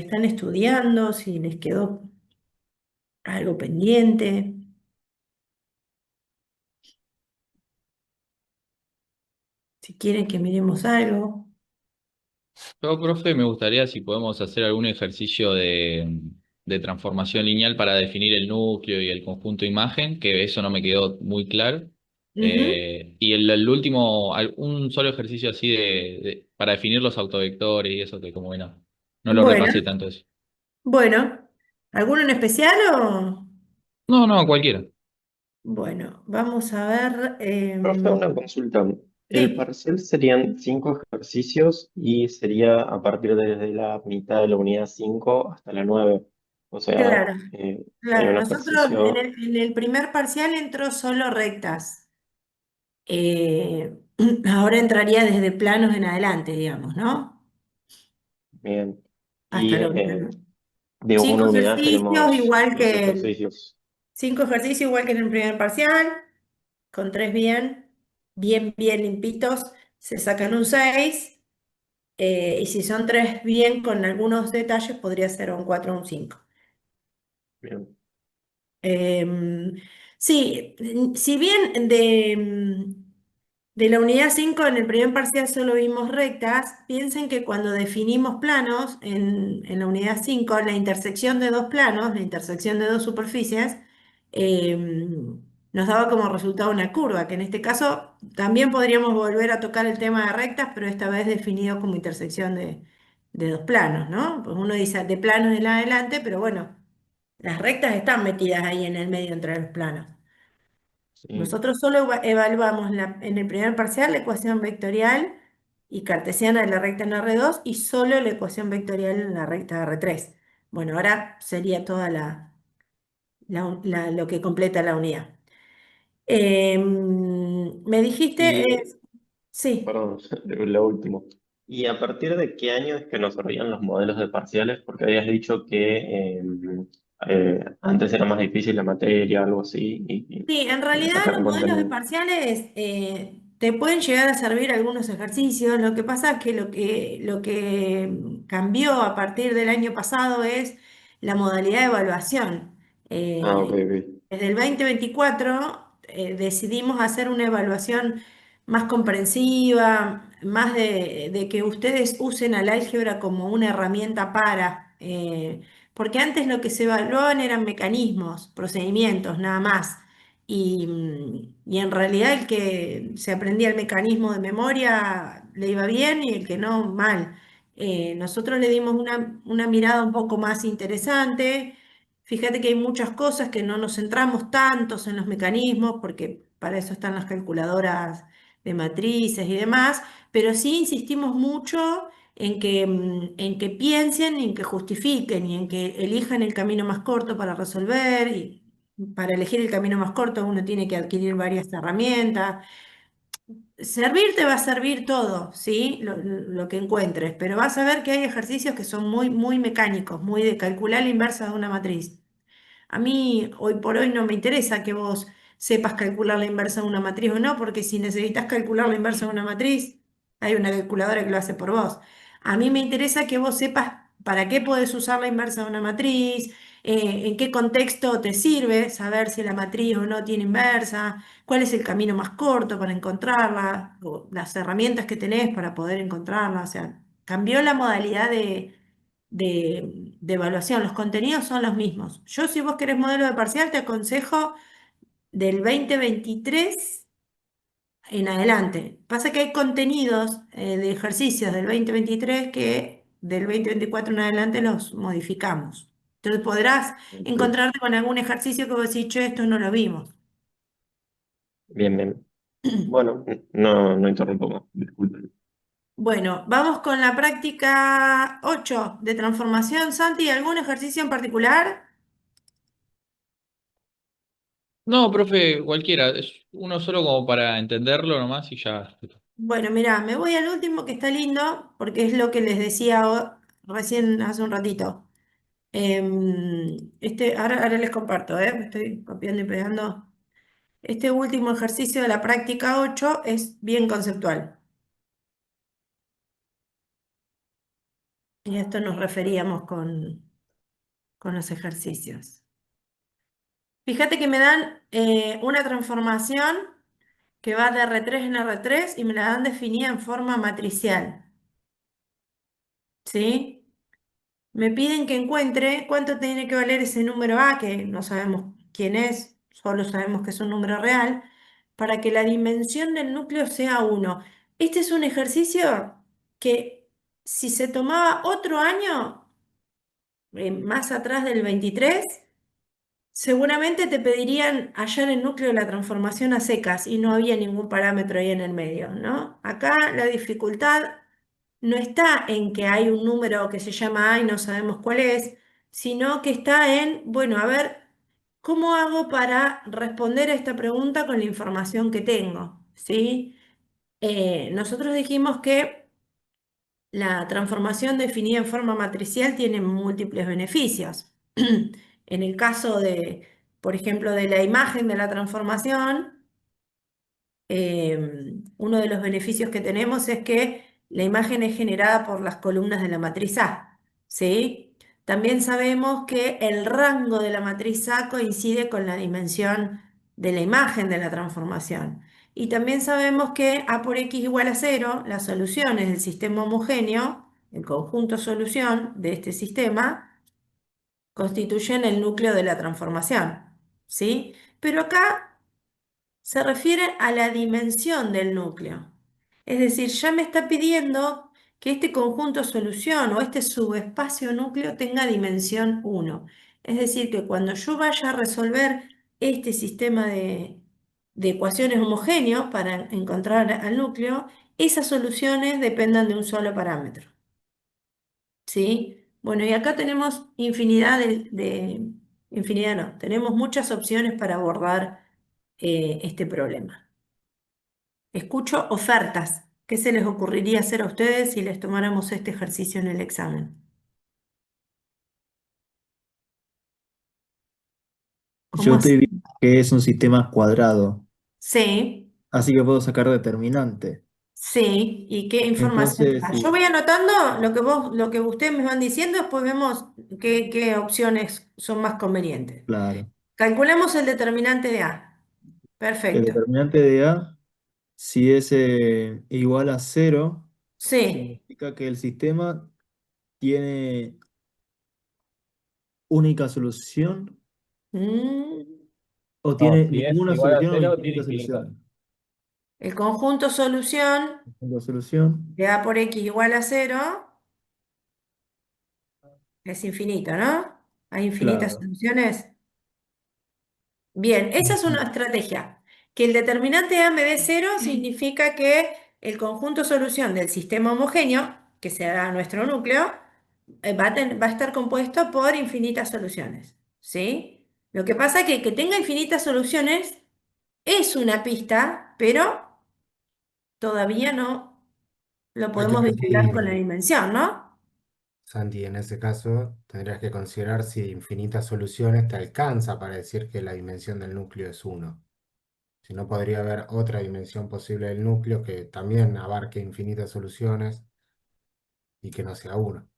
están estudiando, si les quedó algo pendiente, si quieren que miremos algo. Yo, profe, me gustaría si podemos hacer algún ejercicio de transformación lineal para definir el núcleo y el conjunto imagen, que eso no me quedó muy claro. Ujú. Y el último, un solo ejercicio así para definir los autovectores y eso que como que no lo Bueno, repasé tanto eso. bueno, ¿alguno en especial o...? No, no, cualquiera. Bueno, vamos a ver. Profe, una consulta. El Sí, parcial serían 5 ejercicios y sería a partir desde la mitad de la unidad 5 hasta la 9. O sea, claro, sería claro. un Nosotros ejercicio, en el primer parcial entró solo rectas. Eh, Ahora entraría desde planos en adelante, digamos, ¿no? bien. Y Hasta la unidad. de Cinco una unidad ejercicios, tenemos igual los que ejercicios. cinco ejercicios, igual que en el primer parcial, con tres bien limpitos, se sacan un 6, y si son tres bien con algunos detalles, podría ser un 4 o un 5. Bien. Em, sí, si bien de la unidad 5 en el primer parcial solo vimos rectas, piensen que cuando definimos planos en la unidad 5 la intersección de dos planos, la intersección de dos superficies, nos daba como resultado una curva, que en este caso también podríamos volver a tocar el tema de rectas, pero esta vez definido como intersección de dos planos, ¿no? Pues uno dice de planos en adelante, pero bueno. Las rectas están metidas ahí en el medio entre los planos. Sí. Nosotros solo evaluamos en el primer parcial la ecuación vectorial y cartesiana de la recta en R2 y solo la ecuación vectorial en la recta R3. Bueno, ahora sería toda lo que completa la unidad. Me dijiste, Y, sí. perdón, lo último. ¿Y a partir de qué año es que nos desarrollan los modelos de parciales? Porque habías dicho que antes era más difícil la materia, algo así, Sí, en y le realidad los sacaron modelos de contenido. parciales te pueden llegar a servir algunos ejercicios. Lo que pasa es que lo que cambió a partir del año pasado es la modalidad de evaluación. Ah, ok, Eh, ok. Desde el 2024 decidimos hacer una evaluación más comprensiva, más de que ustedes usen al álgebra como una herramienta porque antes lo que se evaluaban eran mecanismos, procedimientos, nada más. Y en realidad el que se aprendía el mecanismo de memoria le iba bien y el que no, mal. Nosotros le dimos una mirada un poco más interesante. Fíjate que hay muchas cosas que no nos centramos tantos en los mecanismos, porque para eso están las calculadoras de matrices y demás, pero sí insistimos mucho en que piensen y en que justifiquen y en que elijan el camino más corto para resolver. Y para elegir el camino más corto uno tiene que adquirir varias herramientas. Servir te va a servir todo, ¿sí? Lo que encuentres, pero vas a ver que hay ejercicios que son muy mecánicos, muy de calcular la inversa de una matriz. A mí hoy por hoy no me interesa que vos sepas calcular la inversa de una matriz o no, porque si necesitas calcular la inversa de una matriz, hay una calculadora que lo hace por vos. A mí me interesa que vos sepas para qué podés usar la inversa de una matriz, en qué contexto te sirve saber si la matriz o no tiene inversa, cuál es el camino más corto para encontrarla, o las herramientas que tenés para poder encontrarla. O sea, cambió la modalidad de evaluación, los contenidos son los mismos. Yo, si vos querés modelo de parcial, te aconsejo del 2023 en adelante. Pasa que hay contenidos de ejercicios del 2023 que del 2024 en adelante los modificamos. Entonces podrás Ok. encontrarte con algún ejercicio que vos decís, che, esto no lo vimos. Bien, bien. Bueno, no interrumpo más, disculpen. Bueno, vamos con la práctica 8 de transformación. Santi, ¿algún ejercicio en particular? No, profe, cualquiera. Es uno solo como para entenderlo nomás y ya. Bueno, mirá, me voy al último que está lindo, porque es lo que les decía recién hace un ratito. Ahora les comparto, me estoy copiando y pegando. Este último ejercicio de la práctica 8 es bien conceptual. Y a esto nos referíamos con los ejercicios. Fíjate que me dan una transformación que va de R3 en R3 y me la dan definida en forma matricial. ¿Sí? Me piden que encuentre cuánto tiene que valer ese número A, que no sabemos quién es, solo sabemos que es un número real, para que la dimensión del núcleo sea 1. Este es un ejercicio que si se tomaba otro año, más atrás del 23, seguramente te pedirían hallar el núcleo de la transformación a secas y no había ningún parámetro ahí en el medio, ¿no? Acá la dificultad no está en que hay un número que se llama A y no sabemos cuál es, sino que está en, bueno, a ver, ¿cómo hago para responder a esta pregunta con la información que tengo? ¿Sí? Nosotros dijimos que la transformación definida en forma matricial tiene múltiples beneficios. En el caso de, por ejemplo, de la imagen de la transformación, uno de los beneficios que tenemos es que la imagen es generada por las columnas de la matriz A, ¿sí? También sabemos que el rango de la matriz A coincide con la dimensión de la imagen de la transformación. Y también sabemos que A por X igual a cero, las soluciones del sistema homogéneo, el conjunto solución de este sistema, constituyen el núcleo de la transformación, ¿sí? Pero acá se refiere a la dimensión del núcleo. Es decir, ya me está pidiendo que este conjunto solución o este subespacio núcleo tenga dimensión 1. Es decir, que cuando yo vaya a resolver este sistema de ecuaciones homogéneos para encontrar al núcleo, esas soluciones dependan de un solo parámetro. ¿Sí? Bueno, y acá tenemos infinidad infinidad no, tenemos muchas opciones para abordar este problema. Escucho ofertas. ¿Qué se les ocurriría hacer a ustedes si les tomáramos este ejercicio en el examen? ¿Cómo Yo estoy viendo hacen? que es un sistema cuadrado, Sí, así que puedo sacar determinante. sí. ¿Y qué información te Entonces, da? Yo voy sí, anotando lo que ustedes me van diciendo, después vemos qué opciones son más convenientes. claro, Calculamos el determinante de A. el Perfecto. determinante de A, si es igual a cero, Sí. significa que el sistema tiene única solución Mm, o No, tiene si es ninguna igual a solución o cero, tiene infinitas infinitas. soluciones. El conjunto solución Única solución, de A por X igual a cero es infinito, ¿no? Hay infinitas claro. soluciones. Bien, esa es una estrategia. Que el determinante A me dé cero significa que el conjunto solución del sistema homogéneo, que será nuestro núcleo, va a estar compuesto por infinitas soluciones. ¿Sí? Lo que pasa es que tenga infinitas soluciones es una pista, pero todavía no lo Hay que podemos ver vincular con la si, dimensión, ¿no? Santi, en ese caso tendrías que considerar si infinitas soluciones te alcanza para decir que la dimensión del núcleo es uno. Si no, podría haber otra dimensión posible del núcleo que también abarque infinitas soluciones y que no sea uno.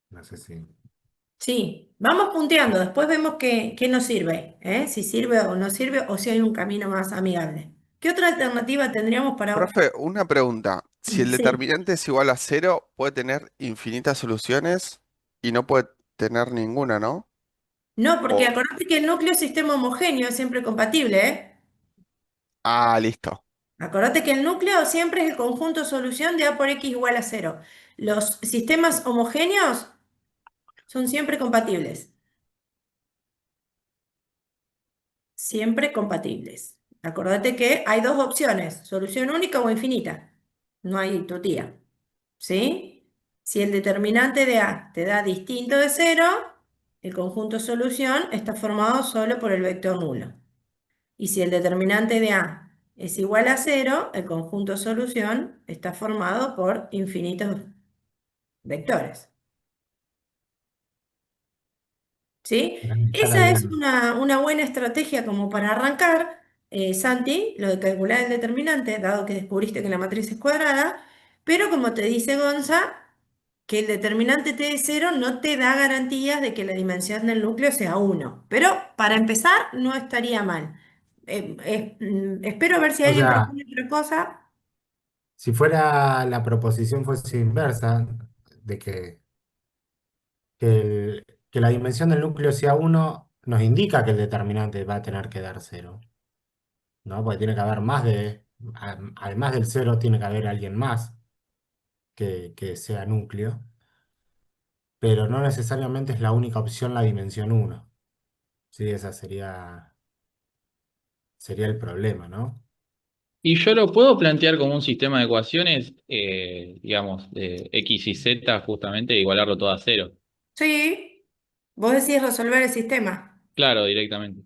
No sé si... Sí, vamos punteando, después vemos qué nos sirve, ¿eh? Si sirve o no sirve o si hay un camino más amigable. ¿Qué otra alternativa tendríamos para... Profe, una pregunta. Si el Sí, determinante es igual a cero, puede tener infinitas soluciones y no puede tener ninguna, ¿no? no, porque O... acordate que el núcleo es sistema homogéneo, es siempre compatible, ¿eh? Ah, listo. Acordate que el núcleo siempre es el conjunto solución de A por X igual a cero. Los sistemas homogéneos son siempre compatibles. Siempre compatibles. Acordate que hay dos opciones, solución única o infinita. No hay tutía. ¿Sí? Si el determinante de A te da distinto de cero, el conjunto solución está formado solo por el vector nulo. Y si el determinante de A es igual a cero, el conjunto solución está formado por infinitos vectores. ¿Sí? Ahí está la Esa es diana. una buena estrategia como para arrancar, Santi, lo de calcular el determinante, dado que descubriste que la matriz es cuadrada, pero como te dice Gonza, que el determinante t de 0 no te da garantías de que la dimensión del núcleo sea 1. Pero para empezar, no estaría mal. Espero ver si O alguien sea, propone otra cosa. si fuera la proposición fuese inversa, de que la dimensión del núcleo sea uno, nos indica que el determinante va a tener que dar cero, ¿no? Porque tiene que haber además del cero, tiene que haber alguien más que sea núcleo, pero no necesariamente es la única opción la dimensión uno. Sí, esa sería el problema, ¿no? Y yo lo puedo plantear como un sistema de ecuaciones, digamos, de X y Z, justamente, e igualarlo todo a cero. Sí, vos decís resolver el sistema. Claro, directamente.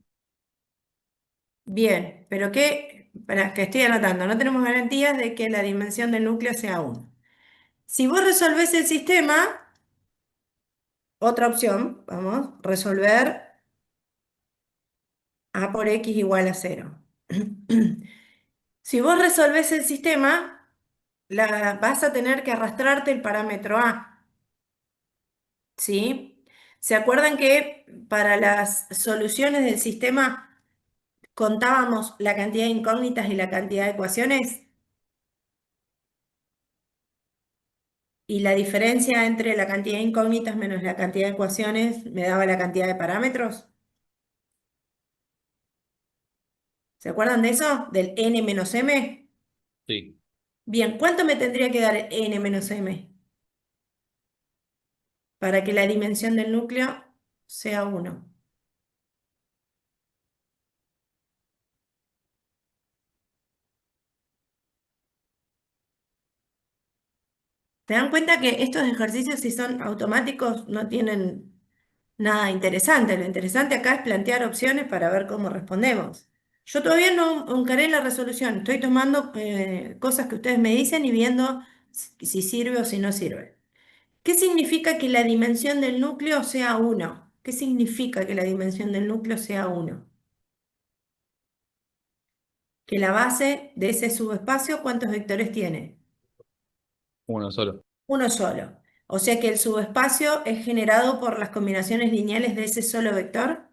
Bien, pero ¿qué? Para que estoy anotando, no tenemos garantías de que la dimensión del núcleo sea 1. Si vos resolvés el sistema, otra opción, vamos, resolver a por x igual a 0. Si vos resolvés el sistema, vas a tener que arrastrarte el parámetro a, ¿sí? ¿Se acuerdan que para las soluciones del sistema contábamos la cantidad de incógnitas y la cantidad de ecuaciones? Y la diferencia entre la cantidad de incógnitas menos la cantidad de ecuaciones me daba la cantidad de parámetros. ¿Se acuerdan de eso? Del n menos m. Sí. Bien, ¿cuánto me tendría que dar n menos m para que la dimensión del núcleo sea 1? ¿Se dan cuenta que estos ejercicios, si son automáticos, no tienen nada interesante? Lo interesante acá es plantear opciones para ver cómo respondemos. Yo todavía no encaré la resolución, estoy tomando cosas que ustedes me dicen y viendo si sirve o si no sirve. ¿Qué significa que la dimensión del núcleo sea 1? ¿Qué significa que la dimensión del núcleo sea 1? Que la base de ese subespacio, ¿cuántos vectores tiene? Uno solo. Uno solo. O sea que el subespacio es generado por las combinaciones lineales de ese solo vector.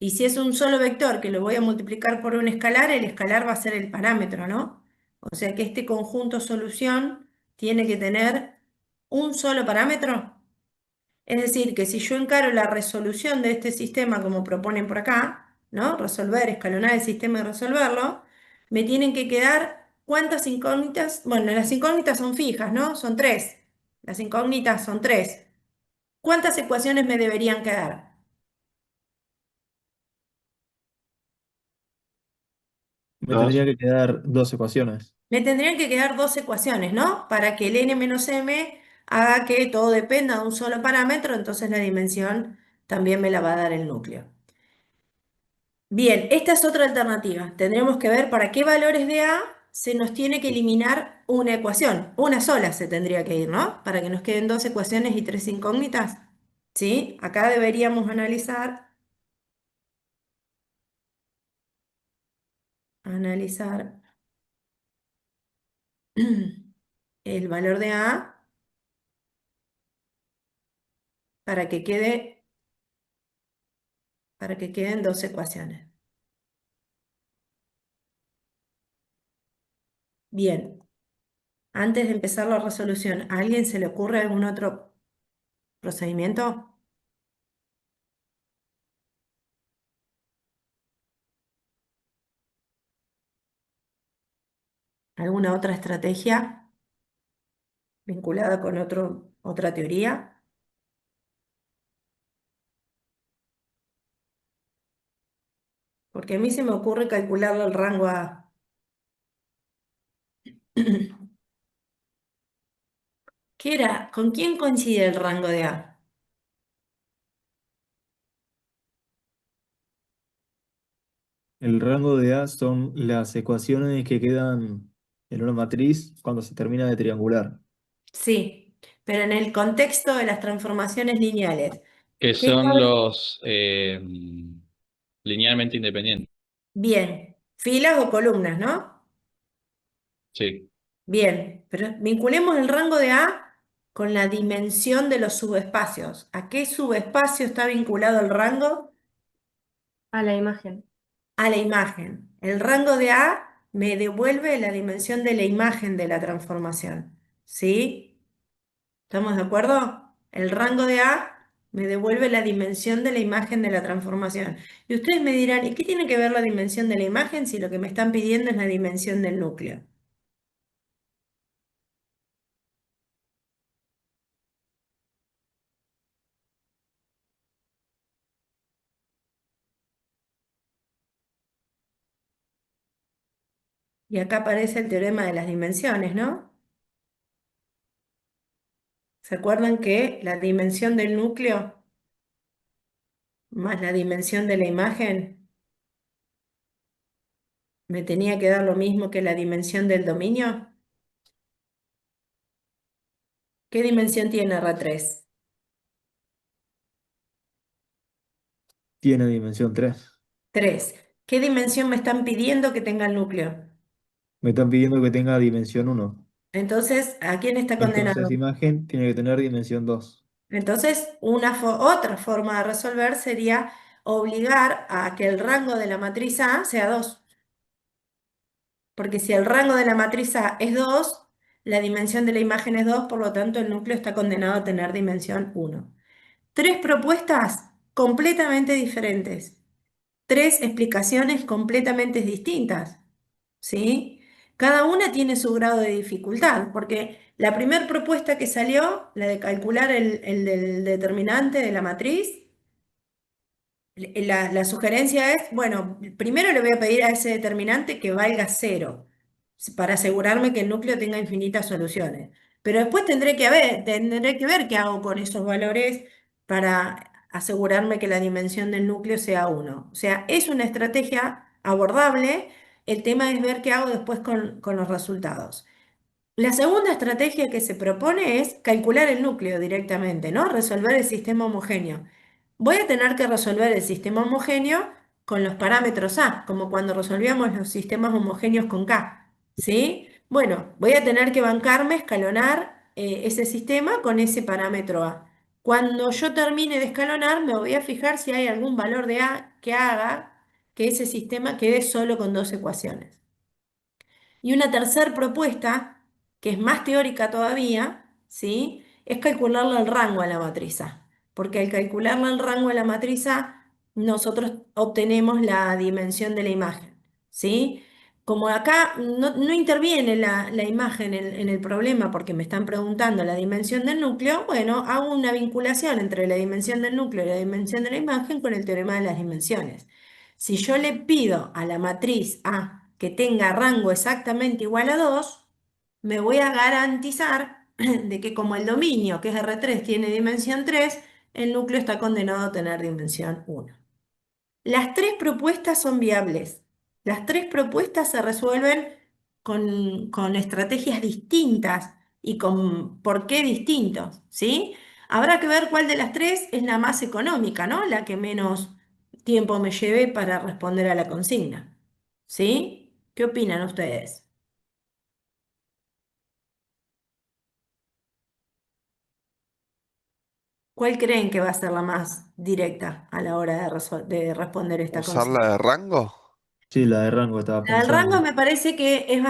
Y si es un solo vector que lo voy a multiplicar por un escalar, el escalar va a ser el parámetro, ¿no? O sea que este conjunto solución tiene que tener un solo parámetro. Es decir, que si yo encaro la resolución de este sistema como proponen por acá, ¿no? Resolver, escalonar el sistema y resolverlo, me tienen que quedar ¿cuántas incógnitas? Bueno, las incógnitas son fijas, ¿no? Son 3. Las incógnitas son 3. ¿Cuántas ecuaciones me deberían quedar? Me Dos. tendría que quedar dos ecuaciones. Me tendrían que quedar dos ecuaciones, ¿no? Para que el n menos m haga que todo dependa de un solo parámetro, entonces la dimensión también me la va a dar el núcleo. Bien, esta es otra alternativa. Tendremos que ver para qué valores de A se nos tiene que eliminar una ecuación. Una sola se tendría que ir, ¿no? Para que nos queden dos ecuaciones y tres incógnitas. ¿Sí? Acá deberíamos analizar el valor de A para que queden dos ecuaciones. Bien, antes de empezar la resolución, ¿a alguien se le ocurre algún otro procedimiento? ¿Alguna otra estrategia vinculada con otra teoría? Porque a mí se me ocurre calcularle el rango a... ¿Qué era? ¿Con quién coincide el rango de A? El rango de A son las ecuaciones que quedan en una matriz cuando se termina de triangular. Sí, pero en el contexto de las transformaciones lineales, Que ¿qué son cabe? los, linealmente independiente. Bien, filas o columnas, ¿no? Sí, Bien, pero vinculemos el rango de A con la dimensión de los subespacios. ¿A qué subespacio está vinculado el rango? A la imagen. A la imagen. El rango de A me devuelve la dimensión de la imagen de la transformación. ¿Sí? ¿Estamos de acuerdo? El rango de A me devuelve la dimensión de la imagen de la transformación. Y ustedes me dirán, ¿y qué tiene que ver la dimensión de la imagen si lo que me están pidiendo es la dimensión del núcleo? Y acá aparece el teorema de las dimensiones, ¿no? ¿Se acuerdan que la dimensión del núcleo más la dimensión de la imagen me tenía que dar lo mismo que la dimensión del dominio? ¿Qué dimensión tiene R3? Tiene dimensión 3. 3. ¿Qué dimensión me están pidiendo que tenga el núcleo? Me están pidiendo que tenga dimensión 1. Entonces, ¿a quién está Entonces, condenado? imagen tiene que tener dimensión 2. Entonces, otra forma de resolver sería obligar a que el rango de la matriz A sea 2. Porque si el rango de la matriz A es 2, la dimensión de la imagen es 2, por lo tanto el núcleo está condenado a tener dimensión 1. Tres propuestas completamente diferentes, tres explicaciones completamente distintas, ¿sí? Cada una tiene su grado de dificultad, porque la primera propuesta que salió, la de calcular el del determinante de la matriz, la sugerencia es, bueno, primero le voy a pedir a ese determinante que valga cero, para asegurarme que el núcleo tenga infinitas soluciones. Pero después tendré que ver qué hago con esos valores para asegurarme que la dimensión del núcleo sea uno. O sea, es una estrategia abordable, el tema es ver qué hago después con los resultados. La segunda estrategia que se propone es calcular el núcleo directamente, ¿no? Resolver el sistema homogéneo. Voy a tener que resolver el sistema homogéneo con los parámetros A, como cuando resolvíamos los sistemas homogéneos con K, ¿sí? Bueno, voy a tener que bancarme, escalonar ese sistema con ese parámetro A. Cuando yo termine de escalonar, me voy a fijar si hay algún valor de A que haga que ese sistema quede solo con dos ecuaciones. Y una tercera propuesta, que es más teórica todavía, ¿sí? Es calcularle el rango a la matriz A. Porque al calcularle el rango a la matriz A, nosotros obtenemos la dimensión de la imagen, ¿sí? Como acá no interviene la imagen en el problema porque me están preguntando la dimensión del núcleo, bueno, hago una vinculación entre la dimensión del núcleo y la dimensión de la imagen con el teorema de las dimensiones. Si yo le pido a la matriz A que tenga rango exactamente igual a 2, me voy a garantizar de que como el dominio, que es R3, tiene dimensión 3, el núcleo está condenado a tener dimensión 1. Las tres propuestas son viables. Las tres propuestas se resuelven con estrategias distintas y con por qué distintos, ¿sí? Habrá que ver cuál de las tres es la más económica, ¿no? La que menos tiempo me lleve para responder a la consigna, ¿sí? ¿Qué opinan ustedes? ¿Cuál creen que va a ser la más directa a la hora de responder esta ¿Usar consigna? la de rango? Sí, la de rango estaba La del rango pensando. me parece que es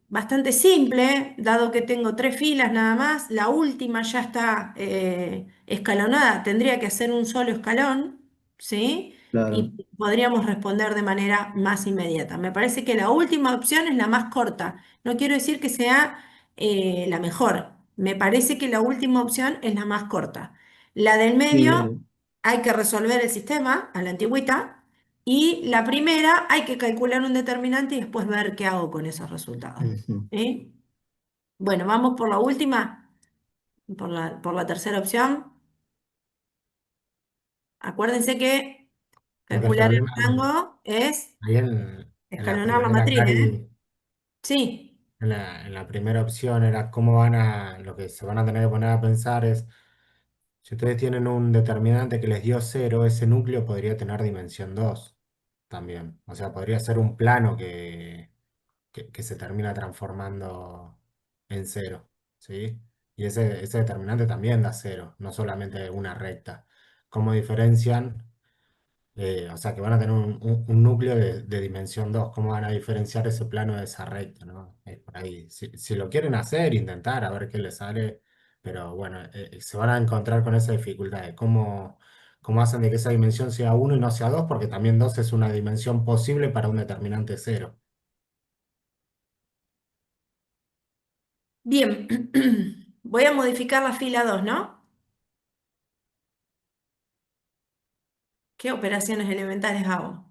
bastante simple, dado que tengo tres filas nada más. La última ya está escalonada, tendría que hacer un solo escalón, ¿sí? Claro. Y podríamos responder de manera más inmediata. Me parece que la última opción es la más corta. No quiero decir que sea la mejor. Me parece que la última opción es la más corta. La del Sí, medio, hay que resolver el sistema a la antigüita. Y la primera, hay que calcular un determinante y después ver qué hago con esos resultados. ujú. ¿Sí? Bueno, vamos por la última, por la tercera opción. Acuérdense que Porque el calcular el problema rango es ahí en la escalonar la primera, matriz, ¿eh? Cari, Sí, en la primera opción era cómo van a, lo que se van a tener que poner a pensar es, Si ustedes tienen un determinante que les dio 0, ese núcleo podría tener dimensión 2 también. O sea, podría ser un plano que se termina transformando en 0, ¿sí? Y ese determinante también da 0, no solamente una recta. ¿Cómo diferencian? O sea, que van a tener un núcleo de dimensión 2. ¿Cómo van a diferenciar ese plano de esa recta, ¿no? Es por ahí. Si lo quieren hacer, intentar a ver qué les sale, pero bueno, se van a encontrar con esa dificultad de cómo hacen de que esa dimensión sea uno y no sea 2, porque también 2 es una dimensión posible para un determinante 0. Bien, voy a modificar la fila 2, ¿no? ¿Qué operaciones elementales hago?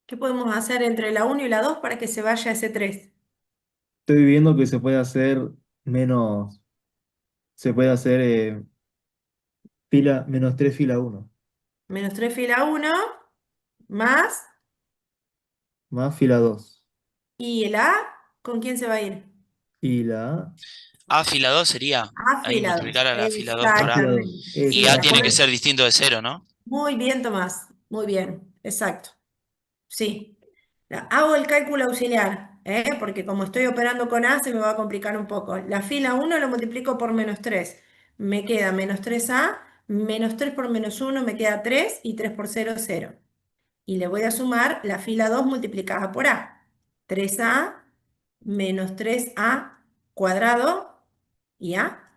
¿Qué podemos hacer entre la 1 y la 2 para que se vaya ese 3? Estoy viendo que se puede hacer menos, se puede hacer fila, -3 fila uno Menos 3 fila 1, más, más fila 2. ¿y el A con quién se va a ir? Y la A fila 2 sería A ahí fila 2, multiplicar a la fila 2 por A A. fila 2. exactamente. Y A Sí, tiene que Exacto. ser distinto de 0, ¿no? muy bien, Tomás, muy bien, exacto. Sí. Hago el cálculo auxiliar, porque como estoy operando con A se me va a complicar un poco. La fila 1 lo multiplico por menos 3. Me queda menos 3A, menos 3 por menos 1 me queda 3 y 3 por 0, 0. Y le voy a sumar la fila 2 multiplicada por A. 3A menos 3A cuadrado y A.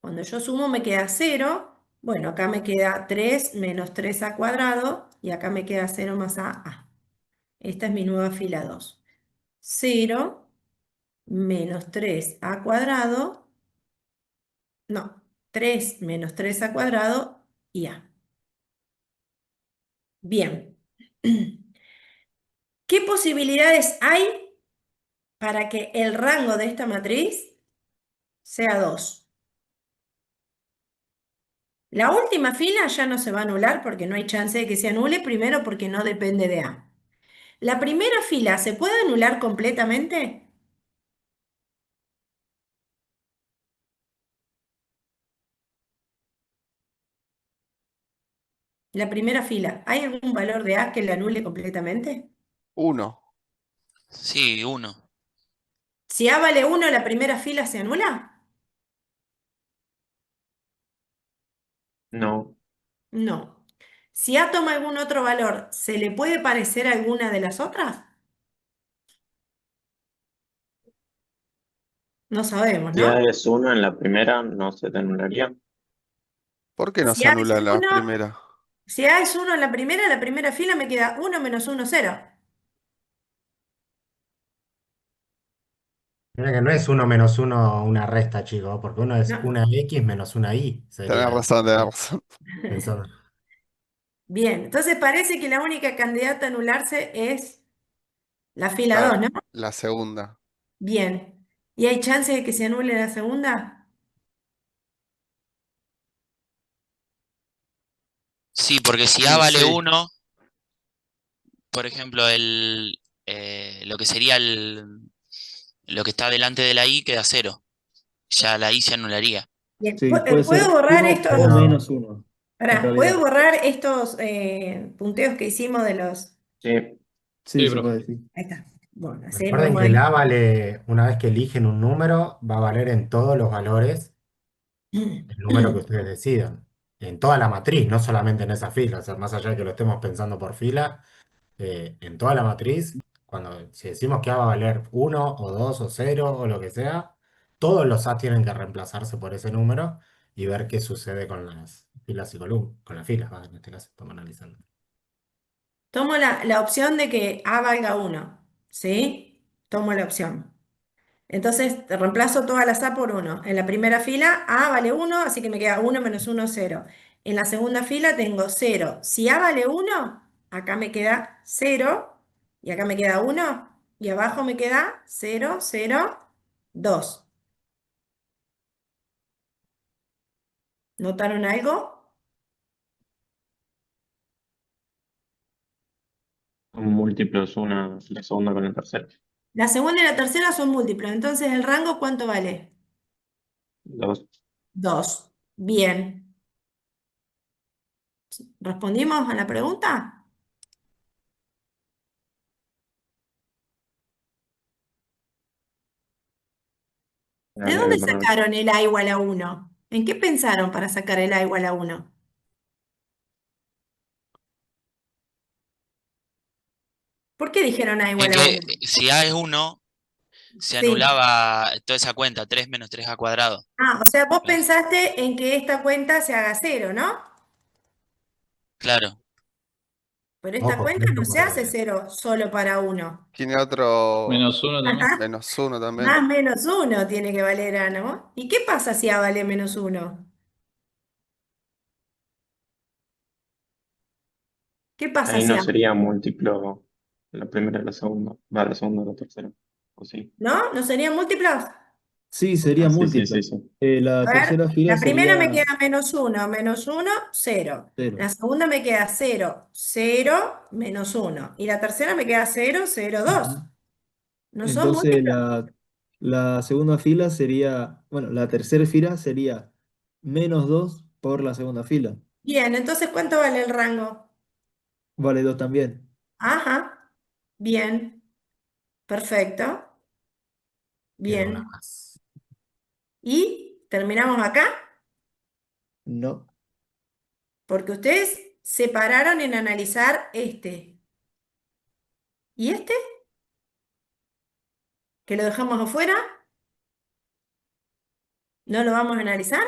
Cuando yo sumo me queda 0. Bueno, acá me queda 3 menos 3A cuadrado y acá me queda 0 más A. Esta es mi nueva fila 2. 0 menos 3A cuadrado, no, 3 menos 3A cuadrado y A. Bien. ¿Qué posibilidades hay para que el rango de esta matriz sea 2? La última fila ya no se va a anular porque no hay chance de que se anule, primero porque no depende de A. ¿La primera fila se puede anular completamente? La primera fila, ¿hay algún valor de A que la anule completamente? 1. Sí, 1. Si A vale 1, ¿la primera fila se anula? No, No. Si A toma algún otro valor, ¿se le puede parecer a alguna de las otras? No sabemos, si A ¿no? es 1 en la primera, no se te anularía. ¿Por qué no Si se A es anula la 1, primera? si A es 1 en la primera fila me queda 1 menos 1, 0. Mira que no es uno menos uno una resta, chicos, porque uno es No. una X menos una Y, Tenés sería. razón, tenés razón. Pensando. Bien, entonces parece que la única candidata a anularse es la fila 2, La, ¿no? la segunda. Bien. ¿Y hay chance de que se anule la segunda? Sí, porque si A Y vale sí, 1, por ejemplo, lo que sería lo que está delante de la I queda 0. Ya la I se anularía. Bien. Sí, puede ¿Puedo ser borrar uno estos? o menos uno, en Pará, ¿puedo realidad. borrar estos punteos que hicimos de los... Sí, Sí, Sí, se profe. puede decir. Ahí está. Bueno, así nos Recuerden vamos que a el ir. A vale, una vez que eligen un número, va a valer en todos los valores el número que ustedes decidan. En toda la matriz, no solamente en esa fila. O sea, más allá de que lo estemos pensando por fila, en toda la matriz, si decimos que A va a valer uno o 2 o cero o lo que sea, todos los A tienen que reemplazarse por ese número y ver qué sucede con las filas y columnas, con las filas, en este caso, estamos analizando. Tomo la opción de que A valga 1, ¿sí? Tomo la opción. Entonces reemplazo todas las A por 1. En la primera fila A vale 1, así que me queda 1 menos 1, 0. En la segunda fila tengo 0. Si A vale 1, acá me queda 0 y acá me queda 1 y abajo me queda 0, 0, 2. ¿Notaron algo? Son múltiplos una, la segunda con la tercera. La segunda y la tercera son múltiplos, entonces el rango ¿cuánto vale? Dos. 2. Bien. ¿Respondimos a la pregunta? ¿De Habría que dónde poner. sacaron el A igual a 1? ¿En qué pensaron para sacar el A igual a 1? ¿Por qué dijeron A En igual a que 1? si A es 1, se Sí. anulaba toda esa cuenta, 3 menos 3 a cuadrado. Ah, o sea, vos ¿Ves? pensaste en que esta cuenta se haga 0, ¿no? Claro. Pero esta Ojo, cuenta no punto se por hace ahí. 0 solo para 1. Tiene otro -1 también. Ajá. -1 Más también. menos 1 tiene que valer A, ¿no? ¿Y qué pasa si A vale menos 1? ¿Qué pasa Ahí si no A? sería múltiplo la primera y la segunda. Va, la segunda y la tercera. ¿O sí? ¿No? ¿No serían múltiplos? Sí, sería Ah, sí, sí, múltiplo. sí, sí. La A ver, tercera fila la primera me sería queda menos uno, 0. La cero. segunda me queda 0, 0, menos uno. Y la tercera me queda 0, 0, 2. Ujú. ¿No son Entonces múltiplos? la segunda fila sería, bueno, la tercera fila sería -2 por la segunda fila. Bien, entonces ¿cuánto vale el rango? Vale 2 también. Ajá, bien, perfecto, Queda una bien. más. ¿Y terminamos acá? No. Porque ustedes se pararon en analizar este. ¿Y este? ¿Que lo dejamos afuera? ¿No lo vamos a analizar?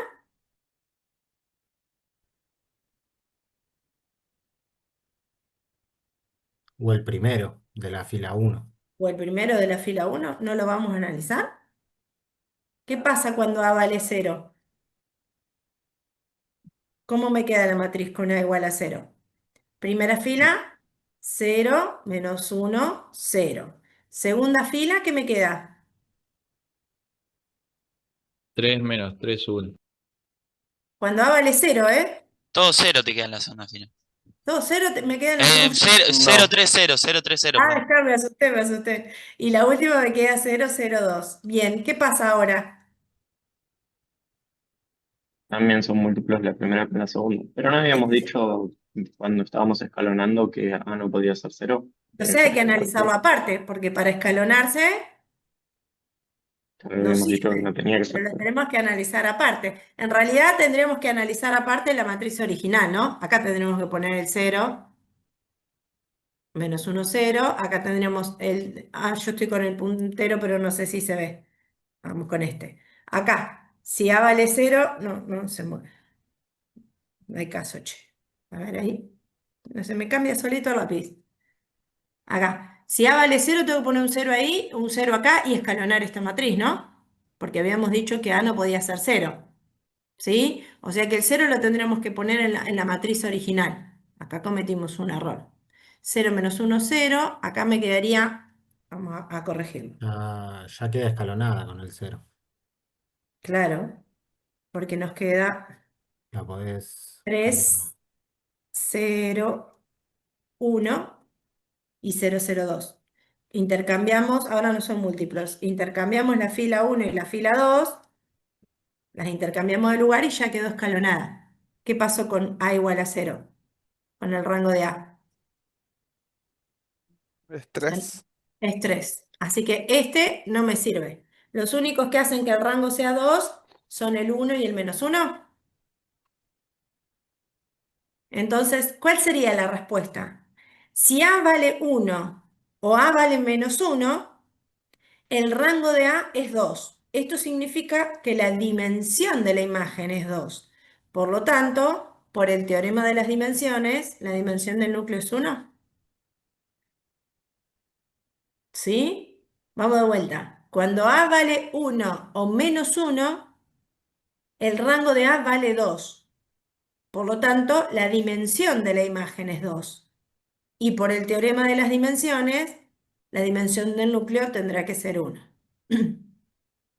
O el primero de la fila 1. ¿O el primero de la fila uno? ¿No lo vamos a analizar? ¿Qué pasa cuando A vale 0? ¿Cómo me queda la matriz con A igual a 0? Primera fila, 0, menos uno, 0. Segunda fila, ¿qué me queda? 3 menos 3, 1. Cuando A vale 0, ¿eh? Todo 0 te queda en la segunda fila. Todo 0 me queda en la segunda fila. 0, 0, No, 3, 0, 0, 3, 0, Ah, perdón. está, me asusté, me asusté. Y la última me queda 0, 0, 2. Bien, ¿qué pasa ahora? también son múltiplos la primera con la segunda. Pero no habíamos dicho cuando estábamos escalonando que A no podía ser cero. O Tenía que sea, hay ser que cero analizarlo después. aparte, porque para escalonarse También no habíamos dicho que sirve, no tenía que pero ser lo cero. tenemos que analizar aparte. En realidad tendremos que analizar aparte la matriz original, ¿no? Acá tendremos que poner el 0, menos uno 0. Acá tendremos el... Ah, yo estoy con el puntero, pero no sé si se ve. Vamos con este. Acá, si A vale 0, no, no se mueve. No hay caso, che. A ver ahí. No se me cambia solito el lápiz. Acá. Si A vale 0, tengo que poner un 0 ahí, un 0 acá y escalonar esta matriz, ¿no? Porque habíamos dicho que A no podía ser 0. ¿Sí? O sea que el 0 lo tendremos que poner en la matriz original. Acá cometimos un error. 0 menos uno 0. Acá me quedaría, vamos a corregirlo. Ya queda escalonada con el 0. Claro, porque nos queda La podés cambiar 3, más. 0, 1 y 0, 0, 2. Intercambiamos, ahora no son múltiplos, intercambiamos la fila 1 y la fila 2, las intercambiamos de lugar y ya quedó escalonada. ¿Qué pasó con A igual a 0? Con el rango de A. Es Ya 3. es 3. Así que este no me sirve. Los únicos que hacen que el rango sea 2 son el 1 y el menos 1. Entonces, ¿cuál sería la respuesta? Si A vale 1 o A vale menos 1, el rango de A es 2. Esto significa que la dimensión de la imagen es 2. Por lo tanto, por el teorema de las dimensiones, la dimensión del núcleo es 1. ¿Sí? Vamos de vuelta. Cuando A vale 1 o menos 1, el rango de A vale 2. Por lo tanto, la dimensión de la imagen es 2. Y por el teorema de las dimensiones, la dimensión del núcleo tendrá que ser 1.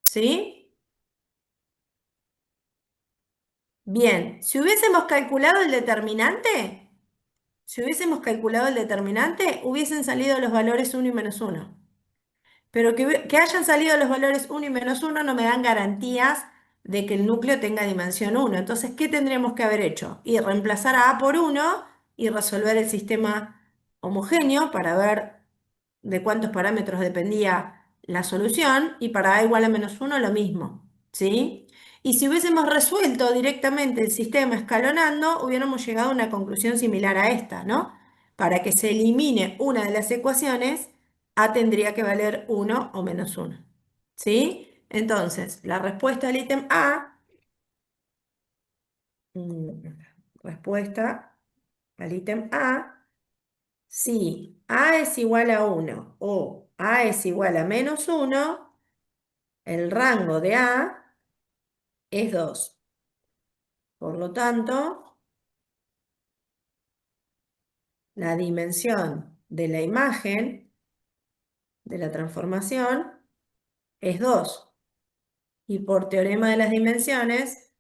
¿Sí? Bien, si hubiésemos calculado el determinante, hubiesen salido los valores uno y -1. Pero que hayan salido los valores uno y -1 no me dan garantías de que el núcleo tenga dimensión 1. Entonces, ¿qué tendríamos que haber hecho? Y reemplazar a por 1 y resolver el sistema homogéneo para ver de cuántos parámetros dependía la solución, y para a igual a -1 lo mismo, ¿sí? Y si hubiésemos resuelto directamente el sistema escalonando, hubiéramos llegado a una conclusión similar a esta, ¿no? Para que se elimine una de las ecuaciones, a tendría que valer 1 o -1, ¿sí? Entonces, la respuesta al ítem A, mm, respuesta al ítem A, si A es igual a 1 o A es igual a -1, el rango de A es 2. Por lo tanto, la dimensión de la imagen de la transformación es 2. Y por teorema de las dimensiones,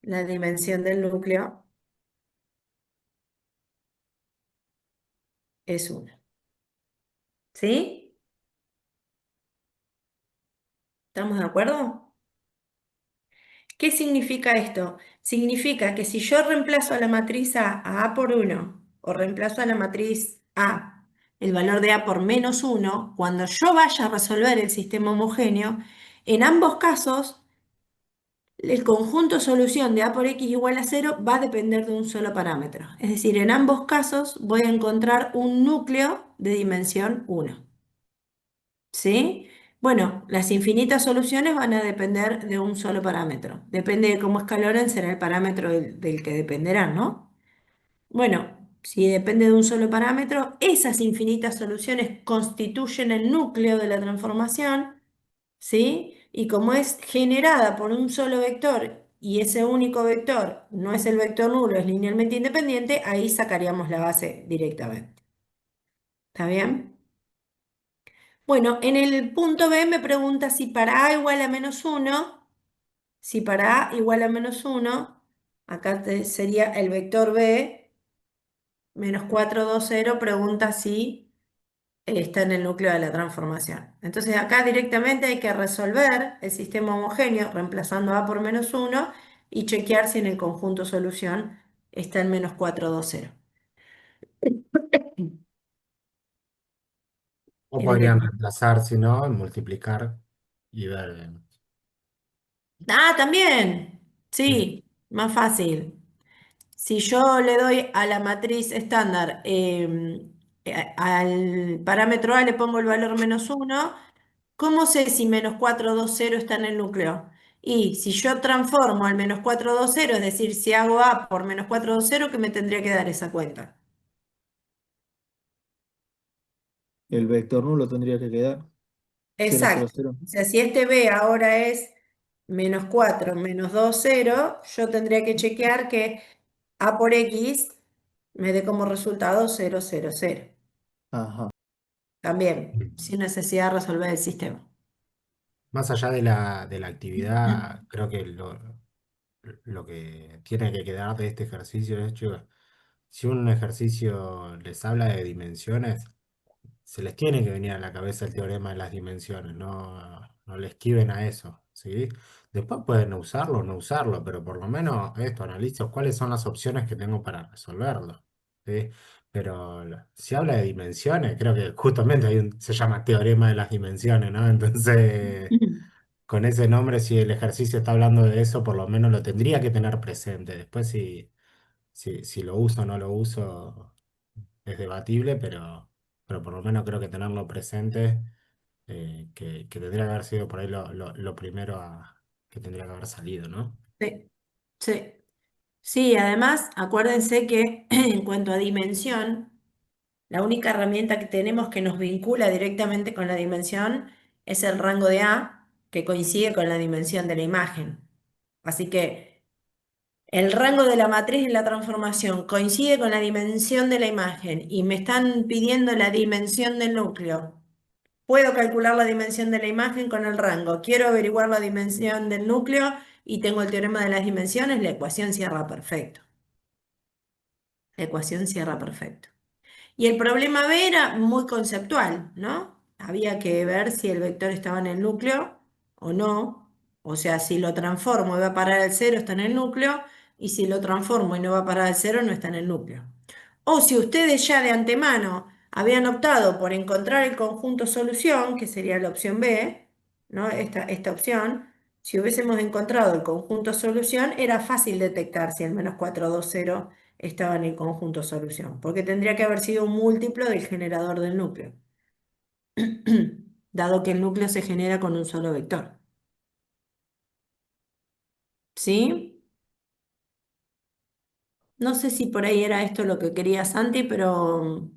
la dimensión del núcleo es 1. ¿Sí? ¿Estamos de acuerdo? ¿Qué significa esto? Significa que si yo reemplazo a la matriz A por 1, o reemplazo a la matriz A, el valor de A por -1, cuando yo vaya a resolver el sistema homogéneo, en ambos casos, el conjunto solución de A por X igual a 0 va a depender de un solo parámetro. Es decir, en ambos casos voy a encontrar un núcleo de dimensión 1. ¿Sí? Bueno, las infinitas soluciones van a depender de un solo parámetro. Depende de cómo escalonen, será el parámetro del que dependerán, ¿no? Bueno, si depende de un solo parámetro, esas infinitas soluciones constituyen el núcleo de la transformación, ¿sí? Y como es generada por un solo vector y ese único vector no es el vector nulo, es linealmente independiente, ahí sacaríamos la base directamente. ¿Está bien? Bueno, en el punto B me pregunta si para A igual a -1, si para A igual a -1, acá sería el vector B, -4, 2, 0, pregunta si está en el núcleo de la transformación. Entonces acá directamente hay que resolver el sistema homogéneo reemplazando A por -1 y chequear si en el conjunto solución está en -4, 2, 0. O En podrían el- reemplazar, si no, multiplicar y ver. Ah, también. Sí. Sí, más fácil. Si yo le doy a la matriz estándar, al parámetro A le pongo el valor -1, ¿cómo sé si -4, 2, 0 está en el núcleo? Y si yo transformo al -4, 2, 0, es decir, si hago A por -4, 2, 0, ¿qué me tendría que dar esa cuenta? El vector nulo tendría que quedar 0, 0, Exacto. 0. O sea, si este B ahora es -4, -2, 0, yo tendría que chequear que A por X me dé como resultado 0, 0, 0. Ajá. También, sin necesidad de resolver el sistema. Más allá de la actividad, creo que lo que tiene que quedar de este ejercicio es, chicos, si un ejercicio les habla de dimensiones, se les tiene que venir a la cabeza el teorema de las dimensiones, no le esquiven a eso, ¿sí? Después pueden no usarlo o no usarlo, pero por lo menos esto, analizo cuáles son las opciones que tengo para resolverlo, ¿sí? Pero si habla de dimensiones, creo que justamente se llama teorema de las dimensiones, ¿no? Entonces, con ese nombre, si el ejercicio está hablando de eso, por lo menos lo tendría que tener presente. Después, si lo uso o no lo uso es debatible, pero por lo menos creo que tenerlo presente, que tendría que haber sido por ahí lo primero que tendría que haber salido, ¿no? Sí, sí. Sí, además, acuérdense que en cuanto a dimensión, la única herramienta que tenemos que nos vincula directamente con la dimensión es el rango de A, que coincide con la dimensión de la imagen. Así que el rango de la matriz en la transformación coincide con la dimensión de la imagen y me están pidiendo la dimensión del núcleo. Puedo calcular la dimensión de la imagen con el rango. Quiero averiguar la dimensión del núcleo y tengo el teorema de las dimensiones, la ecuación cierra perfecto. La ecuación cierra perfecto. Y el problema B era muy conceptual, ¿no? Había que ver si el vector estaba en el núcleo o no. O sea, si lo transformo y va a parar al cero, está en el núcleo. Y si lo transformo y no va a parar al cero, no está en el núcleo. O si ustedes ya de antemano habían optado por encontrar el conjunto solución, que sería la opción B, ¿no? Esta opción, si hubiésemos encontrado el conjunto solución, era fácil detectar si el -420 estaba en el conjunto solución, porque tendría que haber sido un múltiplo del generador del núcleo, dado que el núcleo se genera con un solo vector. ¿Sí? No sé si por ahí era esto lo que quería Santi, pero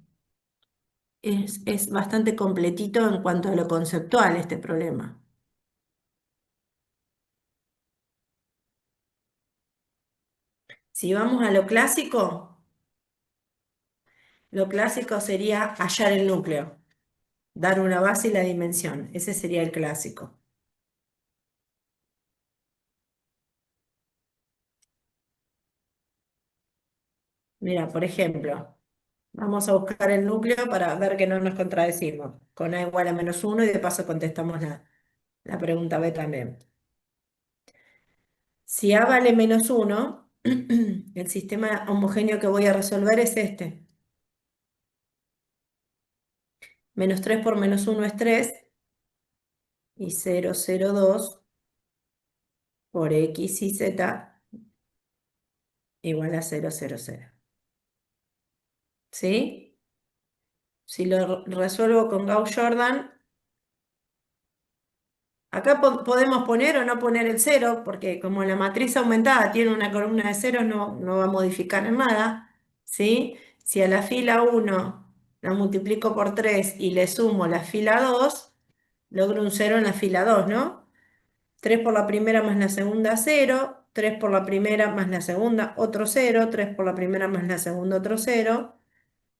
es bastante completito en cuanto a lo conceptual este problema. Si vamos a lo clásico sería hallar el núcleo, dar una base y la dimensión. Ese sería el clásico. Mira, por ejemplo, vamos a buscar el núcleo para ver que no nos contradecimos. Con A igual a -1 y de paso contestamos la pregunta B también. Si A vale -1, el sistema homogéneo que voy a resolver es este. -3 por -1 es 3 y 0,02 por X y Z igual a 0,00. ¿Sí? Si lo resuelvo con Gauss-Jordan, acá podemos poner o no poner el 0, porque como la matriz aumentada tiene una columna de ceros, no va a modificar en nada. ¿Sí? Si a la fila 1 la multiplico por 3 y le sumo la fila 2, logro un 0 en la fila 2, ¿no? 3 por la primera más la segunda, 0. 3 por la primera más la segunda, otro 0. 3 por la primera más la segunda, otro 0.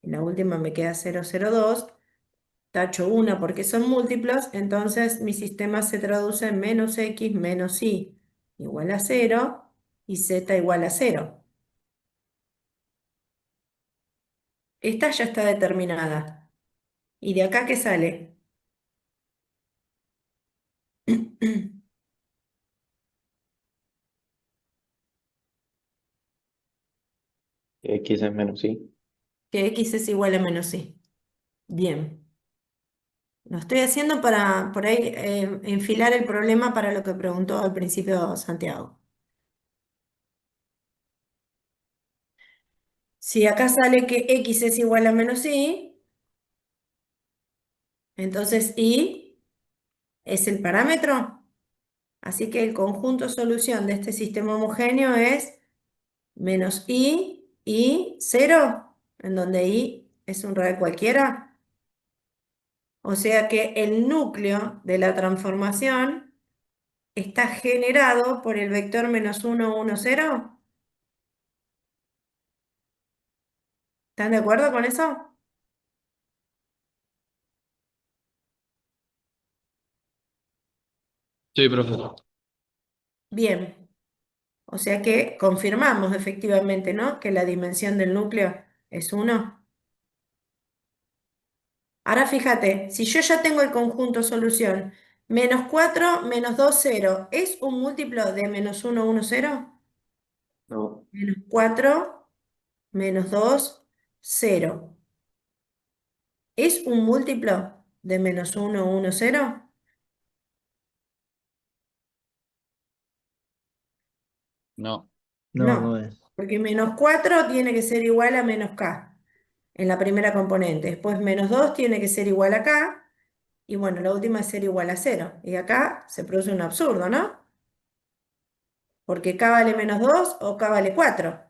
Y la última me queda 0,02. Tacho una porque son múltiplos, entonces mi sistema se traduce en -x menos y igual a 0 y z igual a 0. Esta ya está determinada. ¿Y de acá qué sale? X es menos Y. Que x es igual a -y. Bien. Lo estoy haciendo para por ahí enfilar el problema para lo que preguntó al principio Santiago. Si acá sale que x es igual a -y, entonces y es el parámetro. Así que el conjunto solución de este sistema homogéneo es menos y 0, en donde i es un real cualquiera. O sea que el núcleo de la transformación está generado por el vector -1, 1, 0. ¿Están de acuerdo con eso? Sí, profesor. Bien. O sea que confirmamos efectivamente, ¿no? Que la dimensión del núcleo es 1. Ahora fíjate, si yo ya tengo el conjunto solución, -4, -2, 0, ¿es un múltiplo de -1, 1, 0? No, -4, -2, 0. ¿Es un múltiplo de -1, 1, 0? No. No, no No, es. porque -4 tiene que ser igual a -k en la primera componente. Después -2 tiene que ser igual a k. Y bueno, la última es ser igual a 0. Y acá se produce un absurdo, ¿no? Porque k vale -2 o k vale 4.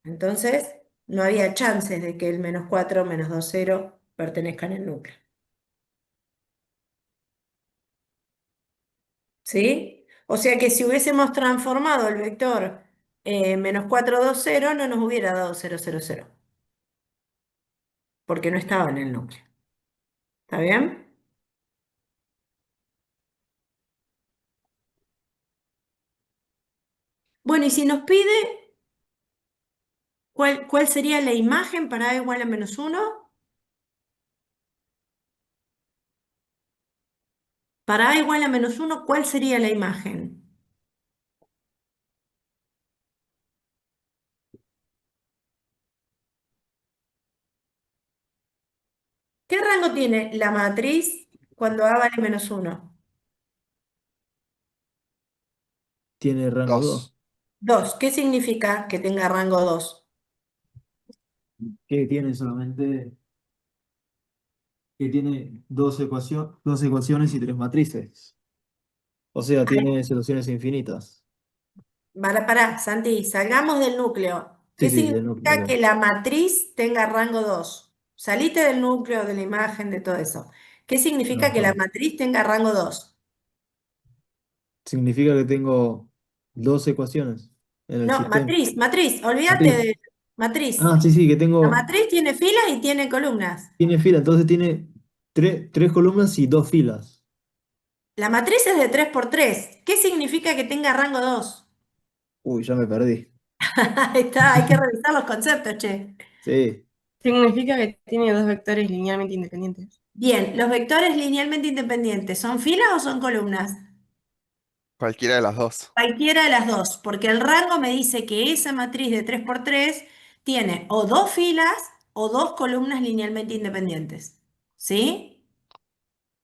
Entonces, no había chances de que el -4, -2, 0 pertenezcan al núcleo. ¿Sí? O sea que si hubiésemos transformado el vector menos 4, 2, 0, no nos hubiera dado 0, 0, 0, porque no estaba en el núcleo. ¿Está bien? Bueno, y si nos pide cuál sería la imagen para A igual a menos 1, para A igual a menos 1, ¿cuál sería la imagen? ¿Qué rango tiene la matriz cuando A vale menos 1? Tiene rango 2. 2. 2. ¿Qué significa que tenga rango 2? Que tiene solamente, que tiene dos ecuaciones y tres matrices. O sea, tiene soluciones infinitas. Pará, Santi, salgamos del núcleo. Sí, ¿Qué sí, de núcleo, significa que perdón. la matriz tenga rango 2? Salite del núcleo, de la imagen, de todo eso. ¿Qué significa que la Ajá. matriz tenga rango 2? Significa que tengo dos ecuaciones en el No, sistema. matriz, olvídate Matriz. de matriz. Ah, sí, sí, que La tengo, matriz tiene filas y tiene columnas. tiene fila, entonces tiene tres columnas y dos filas. La matriz es de 3 por 3. ¿Qué significa que tenga rango 2? Uy, ya me perdí. Ahí está, hay que revisar los conceptos, che. Sí, Significa que tiene dos vectores linealmente independientes. Bien, ¿los vectores linealmente independientes son filas o son columnas? Cualquiera de las dos. Cualquiera de las dos, porque el rango me dice que esa matriz de 3 por 3 tiene o dos filas o dos columnas linealmente independientes. ¿Sí?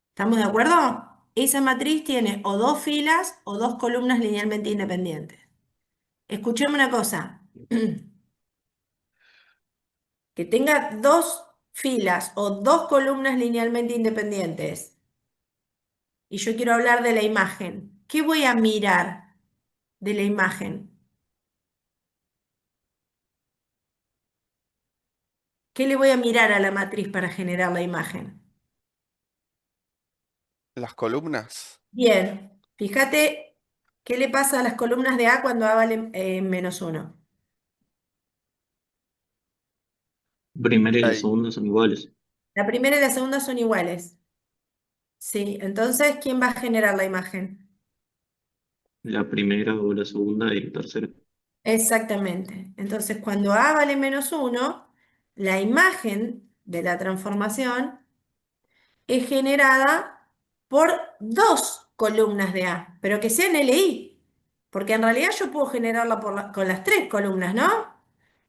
¿Estamos de acuerdo? Esa matriz tiene o dos filas o dos columnas linealmente independientes. Escuchemos una cosa. Que tenga dos filas o dos columnas linealmente independientes. Y yo quiero hablar de la imagen. ¿Qué voy a mirar de la imagen? ¿Qué le voy a mirar a la matriz para generar la imagen? Las columnas. Bien, fíjate qué le pasa a las columnas de A cuando A vale menos 1. Primera y la Ahí. segunda son iguales. La primera y la segunda son iguales. Sí, entonces, ¿quién va a generar la imagen? La primera o la segunda y la tercera. Exactamente. Entonces, cuando A vale menos 1, la imagen de la transformación es generada por dos columnas de A, pero que sean LI, porque en realidad yo puedo generarla con las tres columnas, ¿no?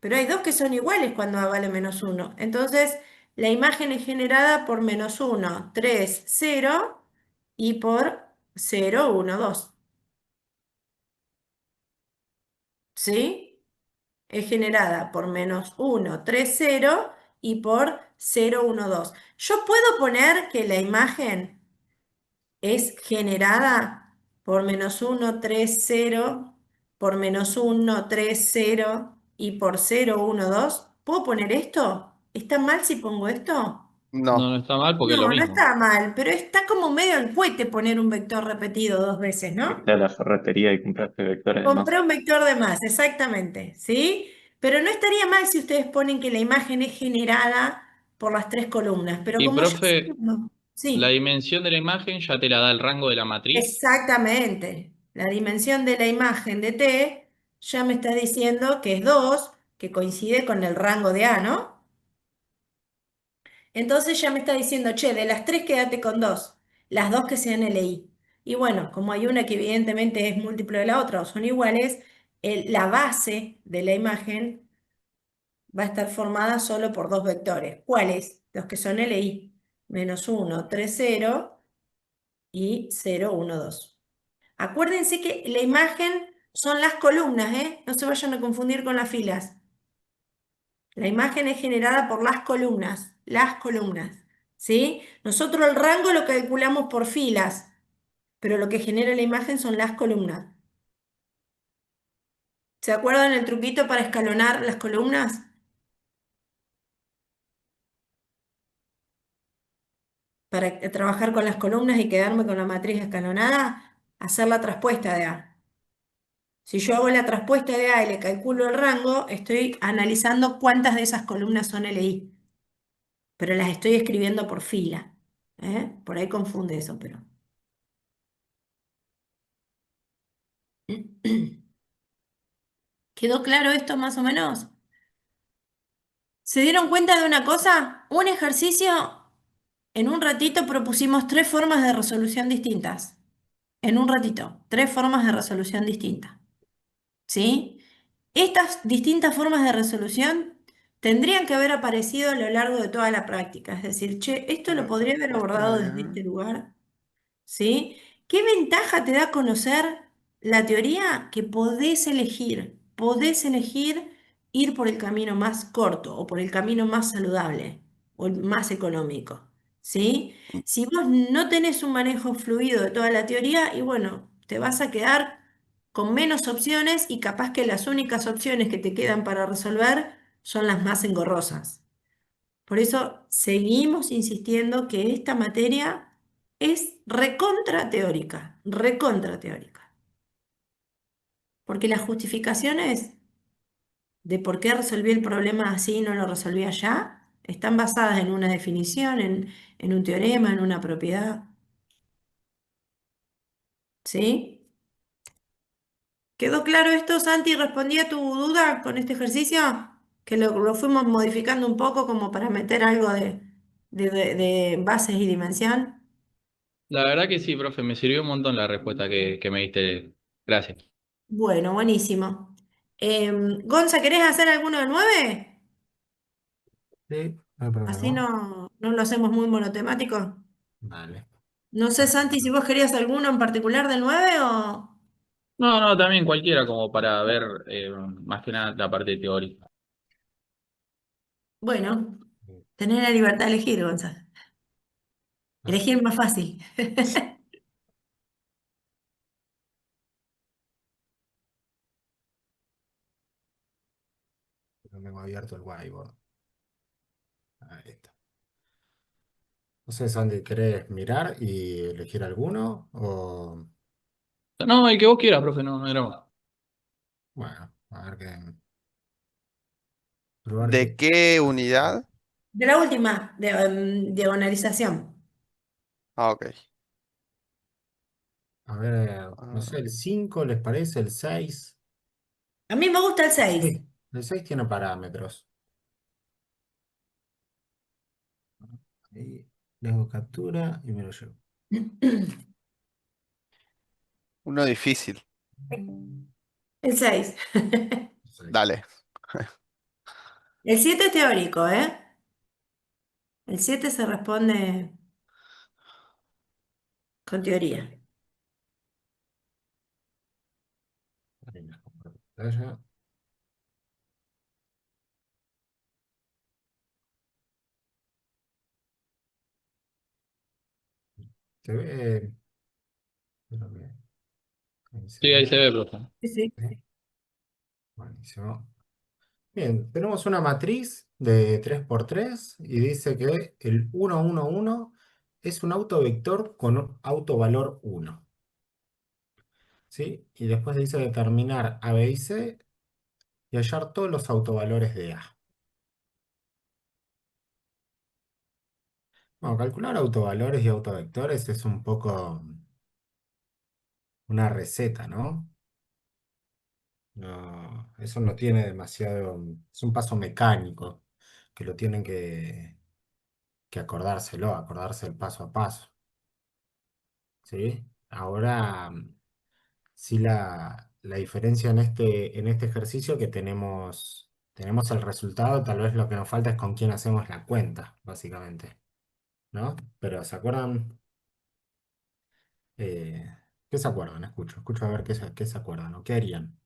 Pero hay dos que son iguales cuando A vale menos 1. Entonces, la imagen es generada por menos 1, 3, 0 y por 0, 1, 2. ¿Sí? Es generada por menos 1, 3, 0 y por 0, 1, 2. Yo puedo poner que la imagen es generada por menos 1, 3, 0, por menos 1, 3, 0 y por 0, 1, 2. ¿Puedo poner esto? ¿Está mal si pongo esto? No, No. no está mal porque es lo No, no mismo. está mal, pero está como medio al cohete poner un vector repetido dos veces, ¿no? Fuiste a la ferretería y compraste vectores de más. Compré un vector de más, exactamente, ¿sí? Pero no estaría mal si ustedes ponen que la imagen es generada por las tres columnas, pero Y como yo sé, profe, no. la Sí. dimensión de la imagen ya te la da el rango de la matriz. Exactamente. La dimensión de la imagen de T ya me está diciendo que es 2, que coincide con el rango de A, ¿no? Entonces ya me está diciendo, che, de las tres quédate con dos, las dos que sean LI. Y bueno, como hay una que evidentemente es múltiplo de la otra o son iguales, la base de la imagen va a estar formada solo por dos vectores. ¿Cuáles? Los que son LI. Menos 1, 3, 0 y 0, 1, 2. Acuérdense que la imagen son las columnas, ¿eh? No se vayan a confundir con las filas. La imagen es generada por las columnas, ¿sí? Nosotros el rango lo calculamos por filas, pero lo que genera la imagen son las columnas. ¿Se acuerdan el truquito para escalonar las columnas? Para trabajar con las columnas y quedarme con la matriz escalonada. hacer la traspuesta de A. Si yo hago la traspuesta de A y le calculo el rango, estoy analizando cuántas de esas columnas son LI, pero las estoy escribiendo por fila. Por ahí confunde eso, pero... ¿Quedó claro esto más o menos? ¿Se dieron cuenta de una cosa? Un ejercicio, en un ratito propusimos tres formas de resolución distintas. En un ratito, tres formas de resolución distintas. ¿Sí? Estas distintas formas de resolución tendrían que haber aparecido a lo largo de toda la práctica. Es decir, che, esto lo podría haber abordado desde este lugar. ¿Sí? ¿Qué ventaja te da conocer la teoría? Que podés elegir ir por el camino más corto o por el camino más saludable o el más económico, ¿sí? Si vos no tenés un manejo fluido de toda la teoría, y bueno, te vas a quedar con menos opciones y capaz que las únicas opciones que te quedan para resolver son las más engorrosas. Por eso seguimos insistiendo que esta materia es recontra teórica, porque las justificaciones de por qué resolví el problema así y no lo resolví allá están basadas en una definición, en un teorema, en una propiedad. ¿Sí? ¿Quedó claro esto, Santi? ¿Respondí a tu duda con este ejercicio? Que lo fuimos modificando un poco como para meter algo de bases y dimensión. La verdad que sí, profe, me sirvió un montón la respuesta que me diste. Gracias. Bueno, buenísimo. Gonza, ¿querés hacer alguno de 9? Sí, no hay Así problema. no lo hacemos muy monotemático. Vale. No sé, Santi, si Perfecto. vos querías alguno en particular del 9 o... No, no, también cualquiera como para ver más que nada la parte teórica. Bueno, tener la libertad de elegir, Gonza. Ah, Elegir más fácil. no tengo abierto el whiteboard. Ahí está. No sé, Sandy, ¿querés mirar y elegir alguno? O, No, el que vos quieras, profe, no, no era más. bueno, a ver qué. Probar ¿De qué. qué unidad? De la última, diagonalización. Ah, ok. A ver, no sé, Ah, el 5 ¿les parece? ¿El 6? A mí me gusta el El 6. 6, el 6 tiene parámetros. Ahí le hago captura y me lo llevo. uno difícil. El 6. Seis. Dale. El 7 es teórico, ¿eh? El 7 se responde con teoría. Ahí les comparto pantalla. Se ve. Creo que ahí se Sí, ahí ve. se ve, profe. Sí, sí. Sí, buenísimo. Bien, tenemos una matriz de 3 por 3 y dice que el 1, 1, 1 es un autovector con autovalor 1. ¿Sí? Y después dice determinar A, B y C y hallar todos los autovalores de A. Bueno, calcular autovalores y autovectores es un poco una receta, ¿no? No, eso no tiene demasiado, es un paso mecánico que lo tienen que acordarse el paso a paso, ¿sí? Ahora, sí la diferencia en este ejercicio que tenemos el resultado, tal vez lo que nos falta es con quién hacemos la cuenta, básicamente, ¿no? Pero ¿se acuerdan? Eh, ¿Qué se acuerdan? Escucho a ver qué se acuerdan o qué harían.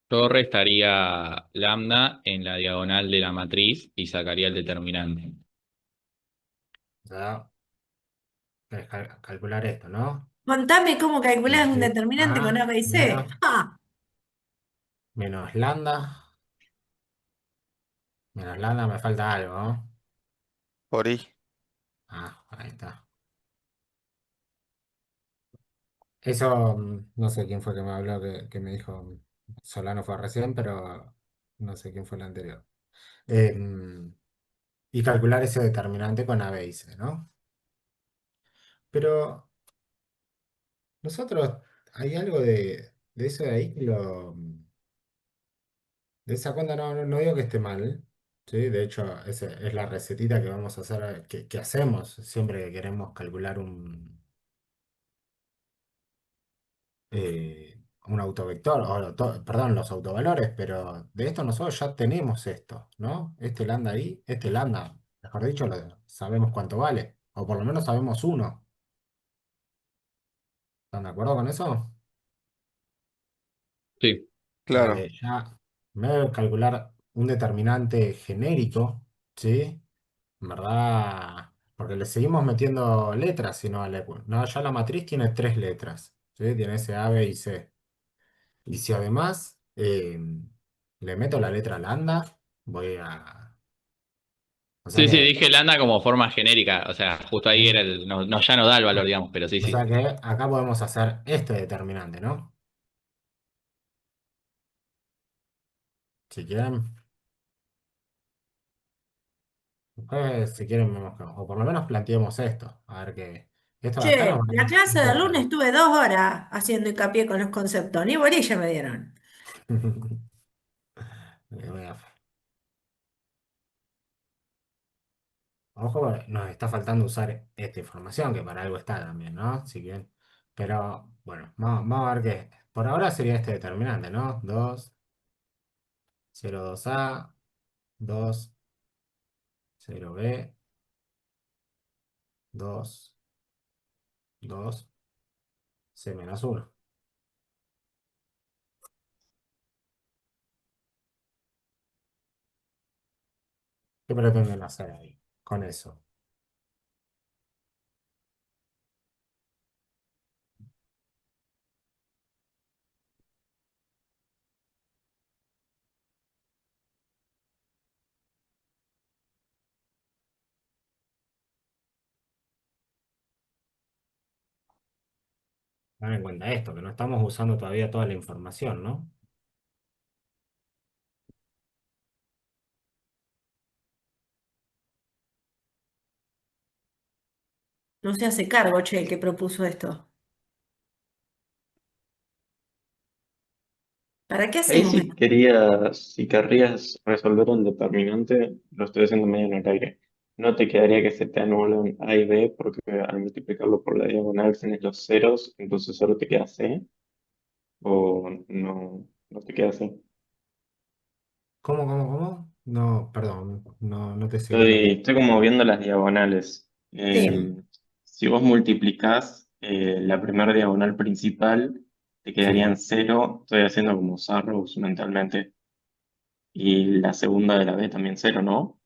Yo restaría lambda en la diagonal de la matriz y sacaría el determinante. O sea, calcular esto, ¿no? Contame cómo calculás un Decir determinante con A, A B y C. ¡Ah! menos lambda. Menos lambda me falta algo, ¿no? Por ahí. Ah, ahí está. Eso, no sé quién fue que me habló, que me dijo, Solano fue recién, pero no sé quién fue el anterior. Em, y calcular ese determinante con A, B y C, ¿no? Pero nosotros, hay algo de eso de ahí que de esa cuenta no digo que esté mal, ¿sí? De hecho, esa es la recetita que vamos a hacer, que hacemos siempre que queremos calcular un autovector, perdón, los autovalores, pero de esto nosotros ya tenemos esto, ¿no? Este lambda ahí, este lambda, mejor dicho, sabemos cuánto vale, o por lo menos sabemos uno. ¿Están de acuerdo con eso? Sí. O sea Claro. que ya me voy a calcular un determinante genérico, ¿sí? En verdad, porque le seguimos metiendo letras, si no al equal. No, ya la matriz tiene tres letras, ¿sí? Tiene ese A, B y C. Y si además le meto la letra lambda, voy a... O sea Sí, sí, que, dije lambda como forma genérica, o sea, justo ahí era ¿sí? el, no, no, ya no da el valor, digamos, pero sí, O sea sí. que acá podemos hacer este determinante, ¿no? Si quieren, después, si quieren, o por lo menos planteemos esto. A ver qué... Esto de acá nos Che, va a la dar clase tiempo del lunes estuve 2 horas haciendo hincapié con los conceptos, ni bolilla me dieron. Le voy a- Ojo, nos está faltando usar esta información, que para algo está también, ¿no? Si bien. Pero bueno, vamos a ver qué. Por ahora sería este determinante, ¿no? 2 0 2A, 2 0B, 2 2 C-1. ¿Qué pretenden hacer ahí con eso? Ten en cuenta esto, que no estamos usando todavía toda la información, ¿no? No se hace cargo, che, el que propuso esto. ¿Para qué Ahí hacemos sí esto? si querrías resolver un determinante, lo estoy haciendo medio en el aire. No te quedaría que se te anulan A y B porque al multiplicarlo por la diagonal tenés los ceros, entonces solo te queda C, o no te queda C. ¿Cómo? No, perdón, no te seguí lo que... Estoy como viendo las diagonales. Sí, Si vos multiplicás la primera diagonal principal, te quedarían Sí. cero. Estoy haciendo como Sarrows mentalmente. Y la segunda de la B también cero, ¿no?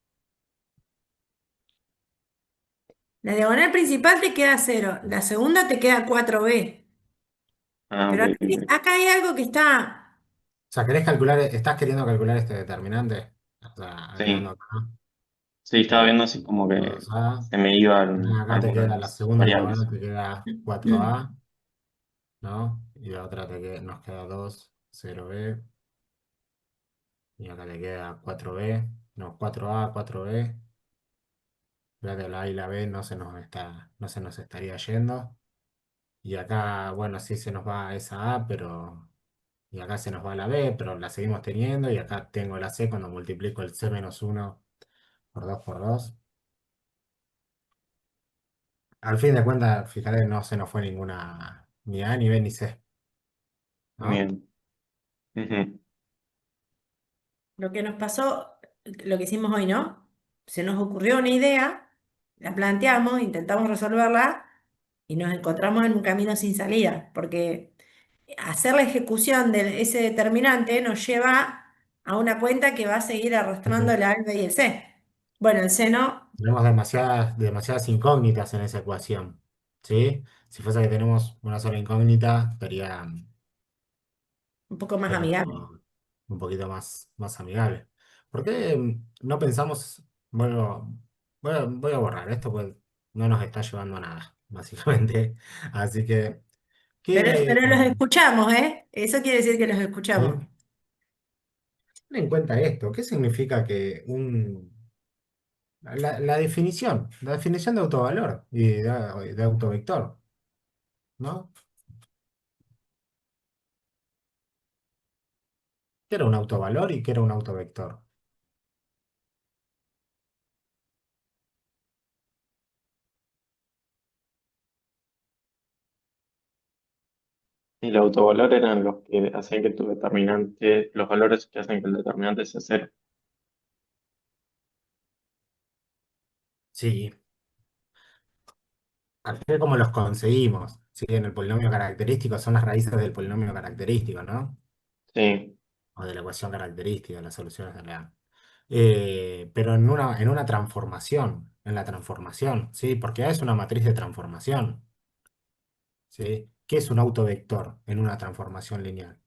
la diagonal principal te queda 0, la segunda te queda 4b. Ah, ok, Pero acá, ok. acá hay algo que está O sea, estás queriendo calcular este determinante? O sea, agregando Sí, acá, sí, estaba eh, viendo así como que 2A. se me iban Acá te queda la algunas segunda diagonal, variables. te queda 4A, ¿no? Y la otra nos queda 2 0B. Y acá te queda 4B, no, 4A, 4B. La de la A y la B no se nos estaría yendo. Y acá, bueno, sí se nos va esa A, pero... Y acá se nos va la B, pero la seguimos teniendo. Y acá tengo la C cuando multiplico el C-1 por 2. Al fin de cuentas, fíjate, no se nos fue ninguna, ni A, ni B, ni C, ¿no? Bien. Ujú. lo que nos pasó, lo que hicimos hoy, ¿no? Se nos ocurrió una idea, la planteamos, intentamos resolverla y nos encontramos en un camino sin salida, porque hacer la ejecución de ese determinante nos lleva a una cuenta que va a seguir arrastrando Ujú. el alfa y el C. Bueno, el C no, Tenemos demasiadas incógnitas en esa ecuación, ¿sí? Si fuese que tenemos una sola incógnita, un poco más sería amigable. un poquito más amigable. ¿Por qué no pensamos, bueno, voy a borrar esto, pues no nos está llevando a nada, básicamente. Así que, ¿Qué, Pero los escuchamos, ¿eh? Eso quiere decir que los escuchamos. ten en cuenta esto? ¿Qué significa que la definición de autovalor y de autovector, ¿no? ¿Qué era un autovalor y qué era un autovector? Y los autovalores eran los que hacen que tu determinante, los valores que hacen que el determinante sea cero. Sí, al final cómo los conseguimos, ¿sí? En el polinomio característico son las raíces del polinomio característico, ¿no? Sí. O de la ecuación característica, las soluciones de la... pero en una transformación, en la transformación, ¿sí? Porque A es una matriz de transformación, ¿sí? ¿Qué es un autovector en una transformación lineal?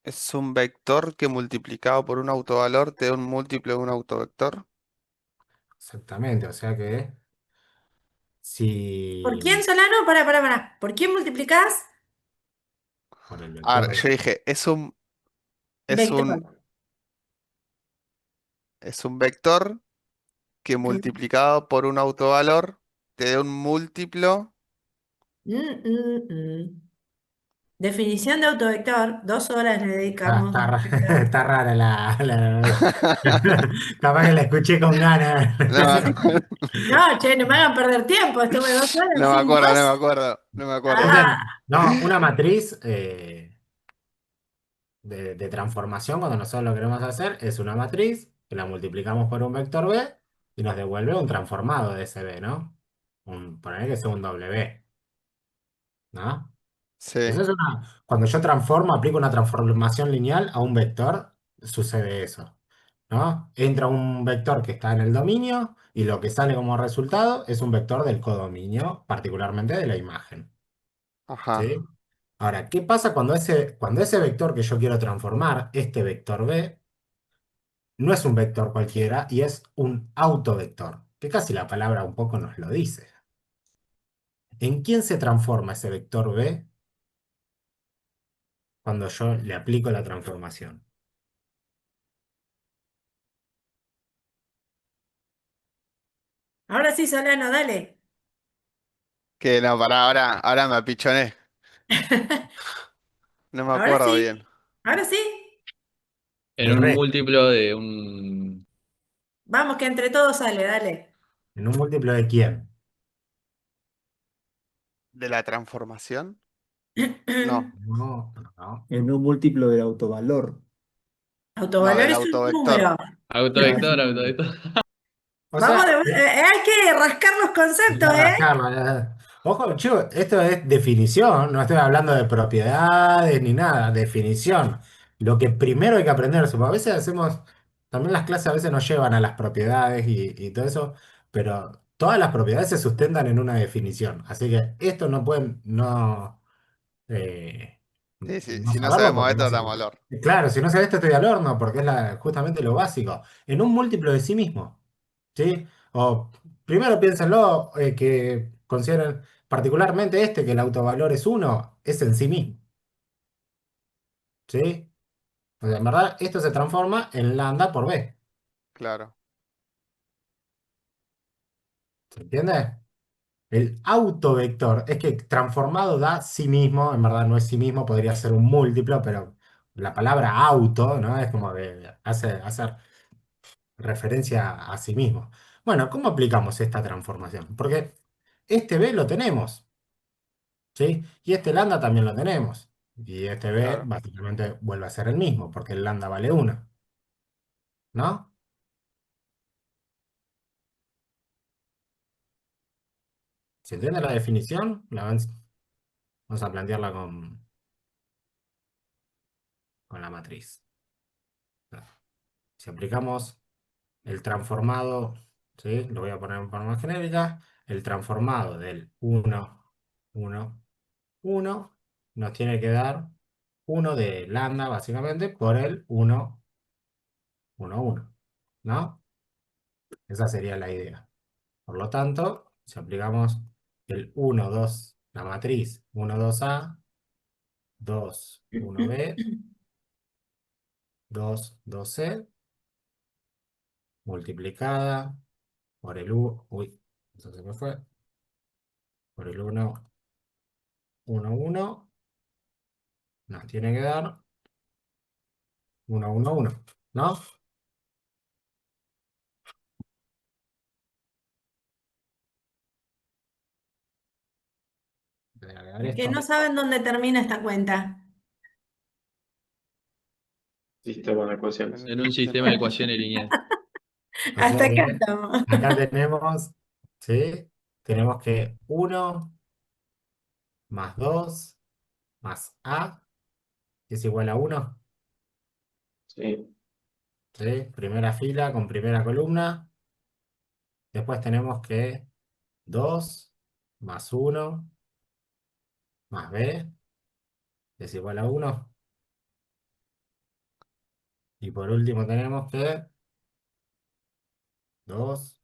Es un vector que multiplicado por un autovalor te da un múltiplo de un autovector. Exactamente, o sea que ¿Por si quién, Solano? Para. ¿Por quién multiplicás? por el A ver, vector yo dije, es Vector. un, es un vector que multiplicado por un autovalor te da un múltiplo. Mm, mm, mm. Definición de autovector, 2 horas le dedicamos a explicar. está rara capaz que la escuché con ganas. No me acuerdo, No, che, no me hagan perder tiempo, estuve 2 horas no me haciendo acuerdo, no me cosas. acuerdo, no me acuerdo. Entonces, Ah, no, una matriz de transformación, cuando nosotros lo queremos hacer, es una matriz que la multiplicamos por un vector B y nos devuelve un transformado de ese B, ¿no? Poner que sea un W, ¿no? Sí, Eso es cuando yo transformo, aplico una transformación lineal a un vector, sucede eso, ¿no? Entra un vector que está en el dominio y lo que sale como resultado es un vector del codominio, particularmente de la imagen, ajá. ¿sí? Ahora, ¿qué pasa cuando ese vector que yo quiero transformar, este vector B, no es un vector cualquiera y es un autovector? Que casi la palabra un poco nos lo dice. ¿En quién se transforma ese vector B cuando yo le aplico la transformación? ahora sí, Solano, dale. Que no, para ahora me apichoné. No me Ahora acuerdo sí, bien. ahora sí. En Y un re, múltiplo de un... Vamos, que entre todos sale, dale. ¿en un múltiplo de quién? ¿De la transformación? No, No, no. En un múltiplo del autovalor. no, Autovalor del es un número. autovector. Autovector, autovector. O Vamos, sea, hay que rascar los hay que conceptos, ¿eh? rascarla. Ojo, chico, esto es definición, no estoy hablando de propiedades ni nada, definición. Lo que primero hay que aprender, a veces hacemos, también las clases a veces nos llevan a las propiedades y todo eso, pero todas las propiedades se sustentan en una definición. Así que esto no pueden, no. eh, Sí, sí, no si no saberlo sabemos porque no esto, sé. damos valor. Claro, si no sabes esto estoy al horno porque es justamente lo básico. En un múltiplo de sí mismo, ¿sí? O primero piénsenlo, que consideren particularmente este, que el autovalor es uno, es en sí mismo, ¿sí? O sea, en verdad esto se transforma en lambda por b, Claro, ¿se entiende? El autovector es que transformado da sí mismo, en verdad no es sí mismo, podría ser un múltiplo, pero la palabra auto, ¿no? Es como que hacer referencia a sí mismo. Bueno, ¿cómo aplicamos esta transformación? Porque este B lo tenemos, ¿sí? Y este lambda también lo tenemos. Y este B claro. básicamente vuelve a ser el mismo, porque el lambda vale 1, ¿no? ¿Se entiende la definición? Vamos a plantearla con la matriz. Si aplicamos el transformado, ¿sí? Lo voy a poner en forma genérica. El transformado del 1, 1, 1 nos tiene que dar 1 de lambda, básicamente, por el 1, 1, 1. ¿no? Esa sería la idea. Por lo tanto, si aplicamos el 1, 2, la matriz 1, 2A, 2, 1B, 2, 2C, multiplicada por el uy, eso se me fue, por el 1, 1, 1, nos tiene que dar 1, 1, 1, ¿no? Voy a agregar Que no esto. saben dónde termina esta cuenta. Sistema de ecuaciones. En un sistema de ecuaciones lineales. O Hasta sea acá que estamos. acá tenemos, ¿sí? Tenemos que 1 más 2 más A es igual a 1, Sí, ¿sí? Primera fila con primera columna. Después tenemos que 2 más 1 más B es igual a 1. Y por último tenemos que 2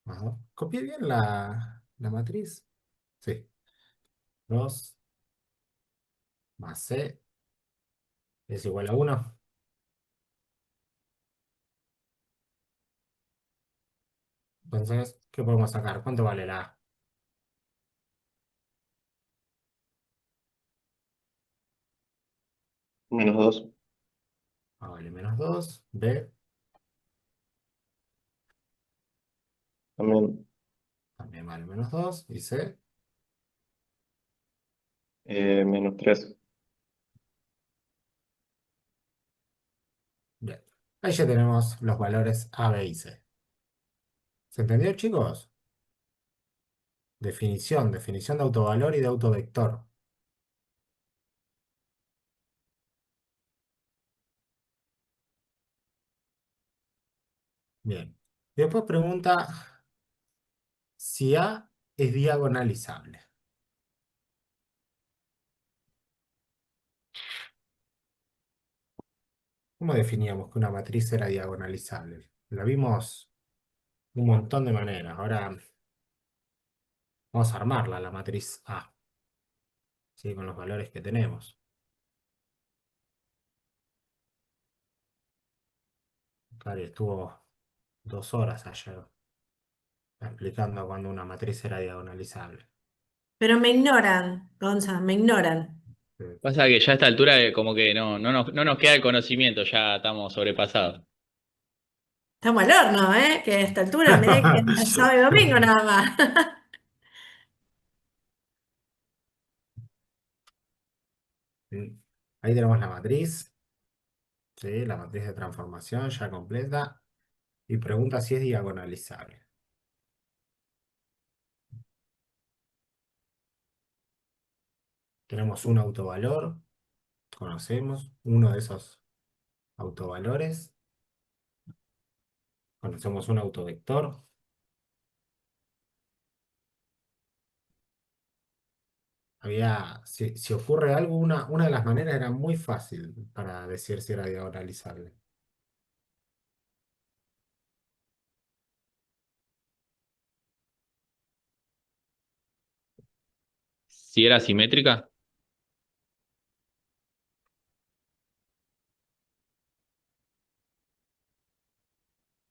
más 2. ¿Copié bien la matriz? Sí. 2 más C es igual a 1. Entonces, ¿qué podemos sacar? ¿Cuánto vale la A? -2. A vale menos 2. B También también vale menos 2. Y C, -3. bien. Ahí ya tenemos los valores A, B y C. ¿Se entendió, chicos? Definición de autovalor y de autovector. Bien. Después pregunta si A es diagonalizable. ¿Cómo definíamos que una matriz era diagonalizable? La vimos de un montón de maneras. Ahora vamos a armarla, la matriz A, ¿sí? Con los valores que tenemos. Claro, estuvo 2 horas ayer explicando cuando una matriz era diagonalizable. Pero me ignoran, Gonza, me ignoran. Eh, Pasa que ya a esta altura como que no nos queda el conocimiento, ya estamos sobrepasados. Estamos al horno, ¿eh? Que a esta altura me dejen el sábado y domingo nada más. Ahí tenemos la matriz, ¿sí? La matriz de transformación ya completa. Y pregunta si es diagonalizable. Tenemos un autovalor, conocemos uno de esos autovalores. Conocemos un autovector. Si ocurre algo, una de las maneras era muy fácil para decir si era diagonalizable. Si era simétrica,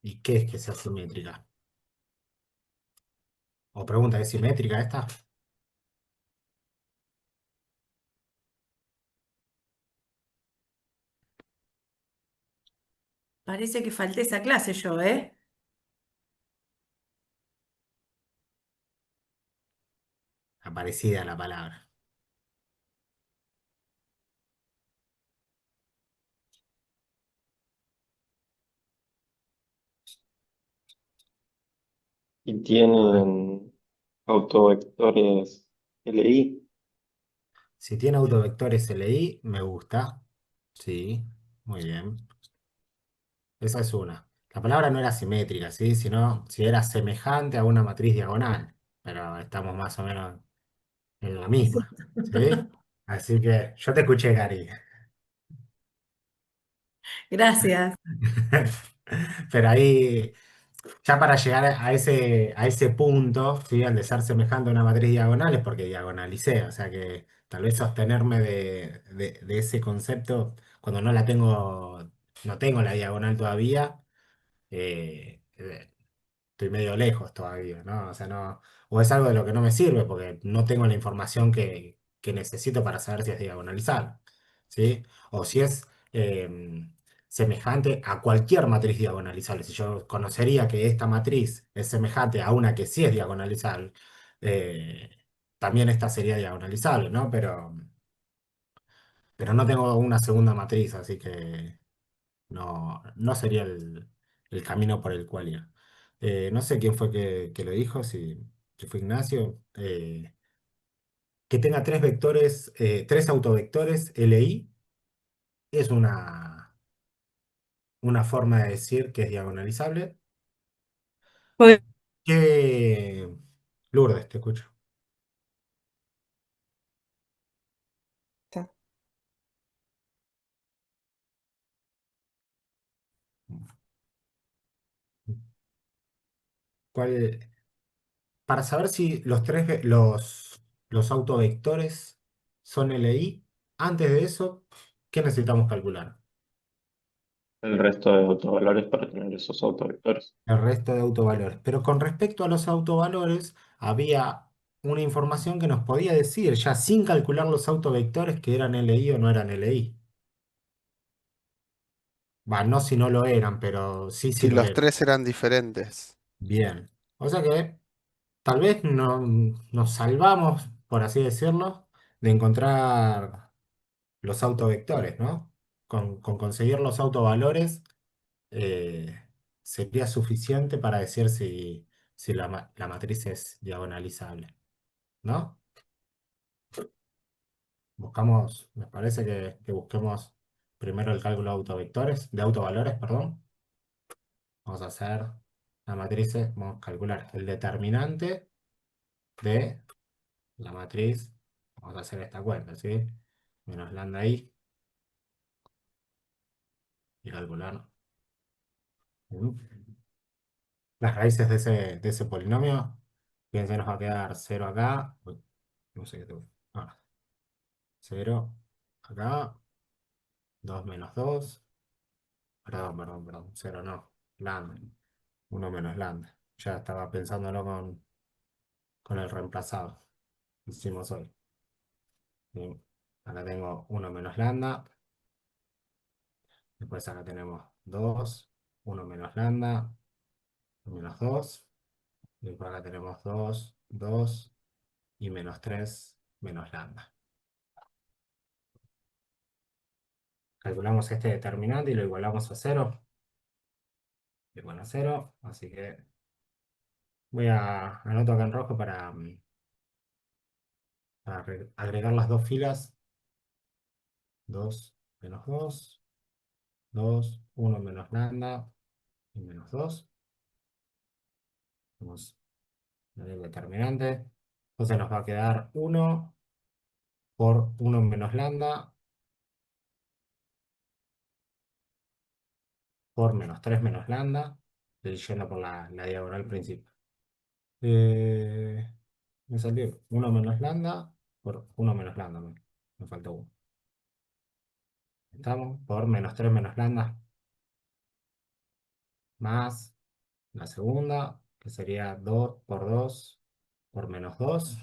¿Y qué es que sea simétrica? O pregunta, ¿es simétrica esta? Parece que falté esa clase yo, ¿eh? Aparecida la palabra. Y A ver. tienen autovectores LI. Si tiene autovectores LI, me gusta. Sí, muy bien. Esa es una. La palabra no era simétrica, ¿sí? Sino si era semejante a una matriz diagonal. Pero estamos más o menos en la misma, ¿sí? Así que yo te escuché, Gary. Gracias. Pero ahí, ya para llegar a ese punto, ¿sí? Al de ser semejante a una matriz diagonal es porque diagonalicé, o sea que tal vez sostenerme de ese concepto cuando no la tengo, no tengo la diagonal todavía, estoy medio lejos todavía, ¿no? O sea, no, o es algo de lo que no me sirve porque no tengo la información que necesito para saber si es diagonalizable, ¿sí? O si es semejante a cualquier matriz diagonalizable. Si yo conocería que esta matriz es semejante a una que sí es diagonalizable, eh, también esta sería diagonalizable, ¿no? Pero no tengo una segunda matriz, así que no sería el camino por el cual ir. No sé quién fue que lo dijo, si fue Ignacio. Que tenga tres vectores, tres autovectores LI es una forma de decir que es diagonalizable. Pues, Que Lourdes, te escucho. está. ¿Cuál, para saber si los autovectores son LI, antes de eso, ¿qué necesitamos calcular? El resto de autovalores para tener esos autovectores. El resto de autovalores. Pero con respecto a los autovalores, había una información que nos podía decir, ya sin calcular los autovectores, que eran LI o no eran LI. Va, no si no lo eran, pero sí si Si lo los eran. tres eran diferentes. Bien. O sea que tal vez nos salvamos, por así decirlo, de encontrar los autovectores, ¿no? Con conseguir los autovalores eh, sería suficiente para decir si la matriz es diagonalizable, ¿no? Buscamos, me parece que busquemos primero el cálculo de autovectores, de autovalores, perdón. Vamos a hacer la matriz, vamos a calcular el determinante de la matriz. Vamos a hacer esta cuenta, ¿sí? Menos lambda i y calcular las raíces de ese polinomio. Fíjense, nos va a quedar 0 acá. Uy, no sé qué tengo. 0 acá, 2 menos 2. Perdón, 0 no, lambda, 1 menos lambda. Ya estaba pensándolo con el reemplazado que hicimos hoy. Bien, acá tengo 1 menos lambda, después acá tenemos 2, 1 menos lambda, menos 2, y después acá tenemos 2, 2 y menos 3 menos lambda. Calculamos este determinante y lo igualamos a 0. Igual a 0, así que anoto acá en rojo para agregar las dos filas. 2 menos 2, 2, 1 menos lambda y menos 2. Vamos a el determinante. Entonces nos va a quedar 1 por 1 menos lambda por menos 3 menos lambda. Estoy yendo por la diagonal principal. Me salió 1 menos lambda por 1 menos lambda. Me falta 1. Estamos por menos 3 menos lambda más la segunda, que sería 2 por 2 por menos 2.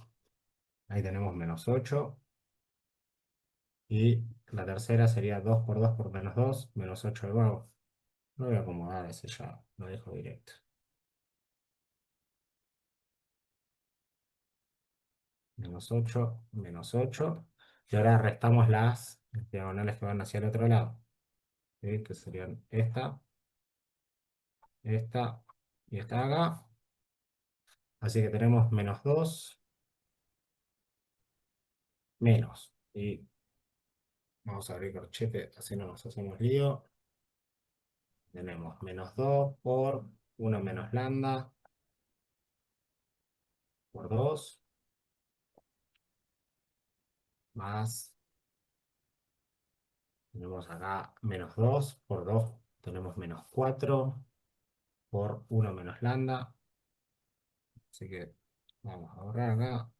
Ahí tenemos menos 8. Y la tercera sería 2 por 2 por menos 2, menos 8 de nuevo. No voy a acomodar ese ya, lo dejo directo. Menos 8, menos 8. Y ahora restamos las diagonales que van hacia el otro lado. ¿Sí? Que serían esta y esta de acá. Así que tenemos menos 2, menos. Y vamos a abrir corchete, así no nos hacemos lío. Tenemos menos 2 por 1 menos lambda por 2 más, tenemos acá menos 2 por 2 tenemos menos 4 por 1 menos lambda. Así que vamos a borrar acá.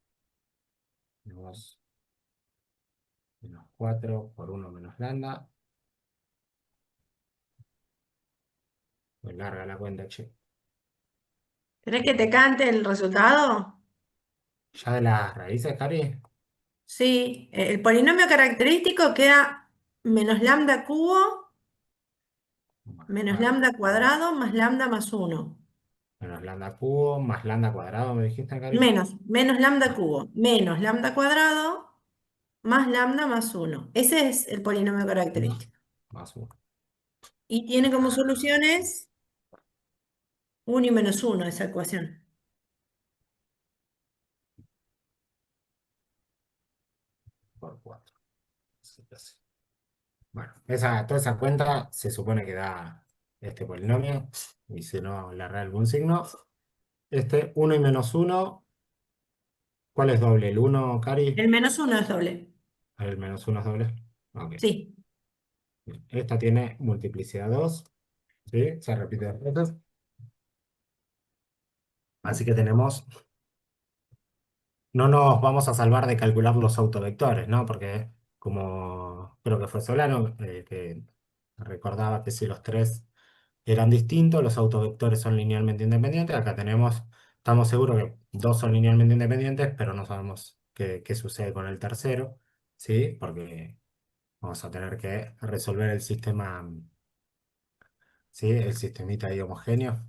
Tenemos menos 4 por 1 menos lambda. Muy larga la cuenta, che. ¿Querés que te cante el resultado? ¿Ya de las raíces, Cari? Sí, el polinomio característico queda menos lambda cubo Bueno, menos bueno, lambda cuadrado más lambda más uno. menos lambda cubo más lambda cuadrado, ¿me dijiste, Cari? Menos lambda Ah, cubo menos lambda cuadrado más lambda más uno. Ese es el polinomio característico. más 1. Y tiene como soluciones uno y menos uno esa ecuación. Por 4. Bueno, toda esa cuenta se supone que da este polinomio. Y si no, le erré algún signo. Este 1 y menos 1, ¿cuál es doble? ¿El 1, El Cari? menos uno es doble. El menos 1 es doble. Ok. Sí. Bien. Esta tiene multiplicidad 2. ¿Sí? Se repite dos veces. Así que tenemos. No nos vamos a salvar de calcular los autovectores, ¿no? Porque como creo que fue Solano, que recordaba que si los tres eran distintos, los autovectores son linealmente independientes. Acá estamos seguros que dos son linealmente independientes, pero no sabemos qué sucede con el tercero, ¿sí? Porque vamos a tener que resolver el sistema, ¿sí? El sistemita ahí homogéneo.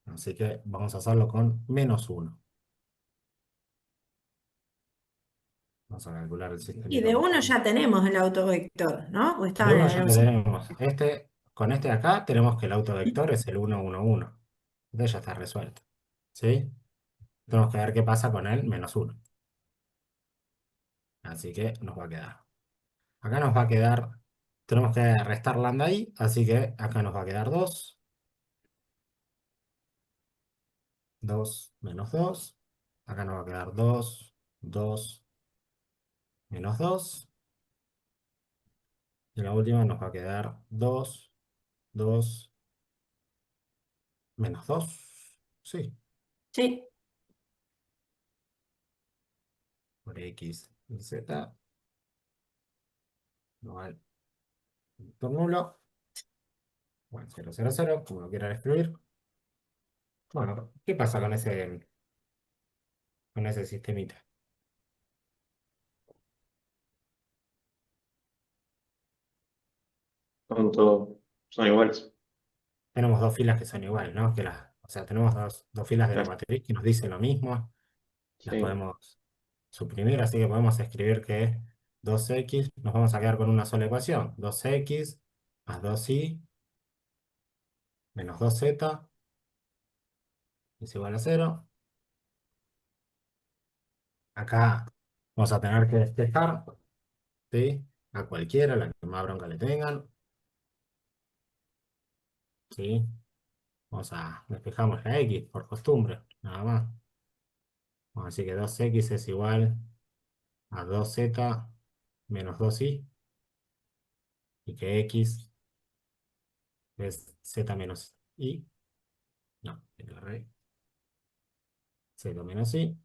Así que vamos a hacerlo con menos uno. Vamos a calcular el Y sistemita de uno homogéneo. ya tenemos el autovector, ¿no? O De estaba en uno el ya lo enunciado. tenemos. Con este de acá tenemos que el autovector es el 1, 1, 1. Entonces ya está resuelto. ¿Sí? Tenemos que ver qué pasa con el menos 1. Así que nos va a quedar. Acá nos va a quedar. Tenemos que restar lambda ahí. Así que acá nos va a quedar 2. 2 menos 2. Acá nos va a quedar 2. 2 menos 2. Y la última nos va a quedar 2. 2 menos 2. Sí. Sí. Por X y Z. Igual. Vector nulo. Bueno, 0, 0, 0, como lo quieran escribir. Bueno, ¿qué pasa con ese sistemita? Son iguales. Tenemos dos filas que son iguales, ¿no? O sea, tenemos dos filas de la Claro. matriz que nos dicen lo mismo. Las Sí. podemos suprimir, así que podemos escribir que 2x, nos vamos a quedar con una sola ecuación. 2x más 2y menos 2z es igual a 0. Acá vamos a tener que despejar, ¿sí? A cualquiera, la que más bronca le tengan, ¿sí? Despejamos la x por costumbre, nada más. Vamos a decir que 2x es igual a 2z menos 2y y que x es z menos y. No, z menos y.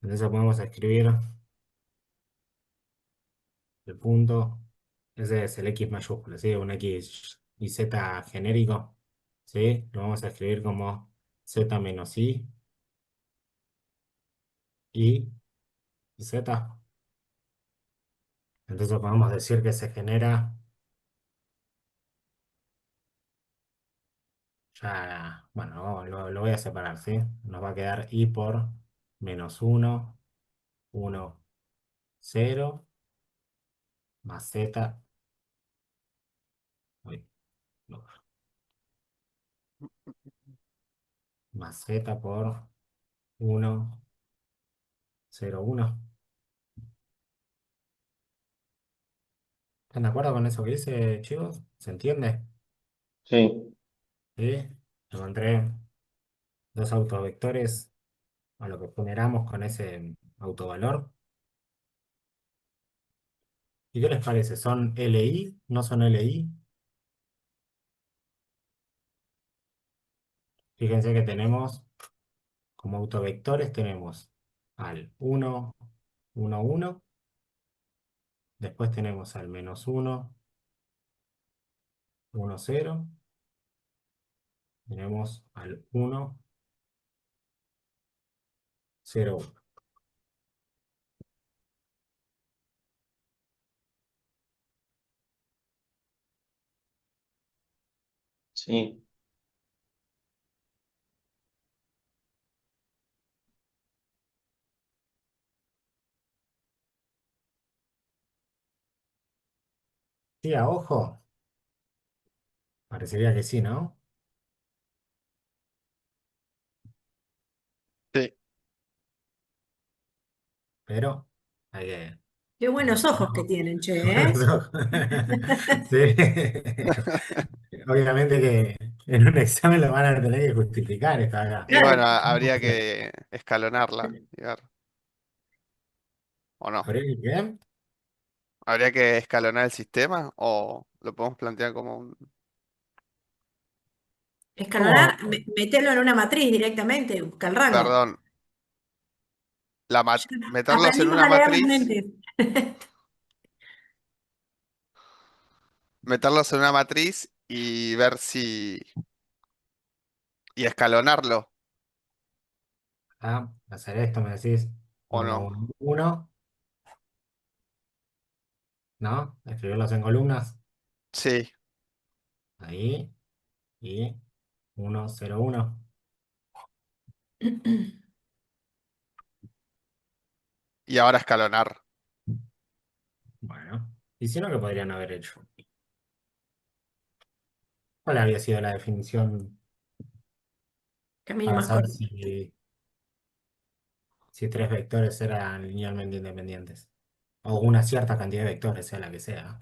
Entonces podemos escribir el punto. Ese es el x mayúsculo, ¿sí? Un x y z genérico, ¿sí? Lo vamos a escribir como z menos y z. Entonces podemos decir que se genera. Ya, bueno, lo voy a separar, ¿sí? Nos va a quedar i por menos 1, 1, 0, más z, uy, no, más z por 1, 0, 1. ¿Están de acuerdo con eso que dice, chicos? ¿Se entiende? Sí. ¿Sí? Encontré dos autovectores a lo que generamos con ese autovalor. ¿Y qué les parece? ¿Son LI? ¿No son LI? Fíjense que tenemos como autovectores, tenemos al 1, 1, 1. Después tenemos al -1, 1, 0. Tenemos al 1, 0, 1. Sí, Sí, a ojo. Parecería que sí, ¿no? Sí. Pero hay que Qué buenos ojos que analizarlo. tienen, che, ¿eh? Sí. Obviamente que en un examen lo van a tener que justificar esta acá. Y bueno, Claro. habría que escalonarla y ver, ¿o no? ¿Habría que qué? ¿Habría que escalonar el sistema o lo podemos plantear como un... ¿Cómo? Escalonar, meterlo en una matriz directamente, busca el rango. Perdón, meterlos en Aprendimos una a leer las matriz, mentes. meterlos en una matriz y ver si... y escalonarlo Hacer esto, me decís o 1, no. 1, 1, ¿no? Escribirlos en columnas. Sí, Ahí. Y 1, 0, 1. y ahora escalonar. Bueno. ¿Y si no, qué podrían haber hecho? ¿Cuál había sido la definición Camino para más saber corto. si tres vectores eran linealmente independientes? O una cierta cantidad de vectores, sea la que sea.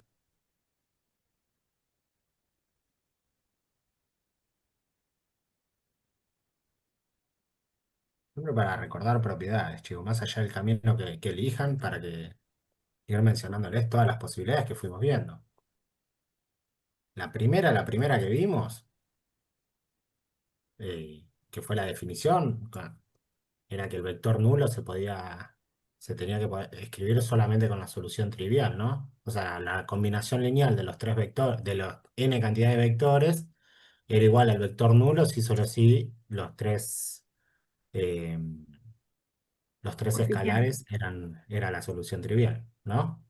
Siempre para recordar propiedades, chicos, más allá del camino que elijan para que ir mencionándoles todas las posibilidades que fuimos viendo. La primera que vimos, que fue la definición, era que el vector nulo se tenía que poder escribir solamente con la solución trivial, ¿no? O sea, la combinación lineal de los tres vectores, de los n cantidad de vectores, era igual al vector nulo si solo si eh, los tres Coeficiente. escalares era la solución trivial, ¿no?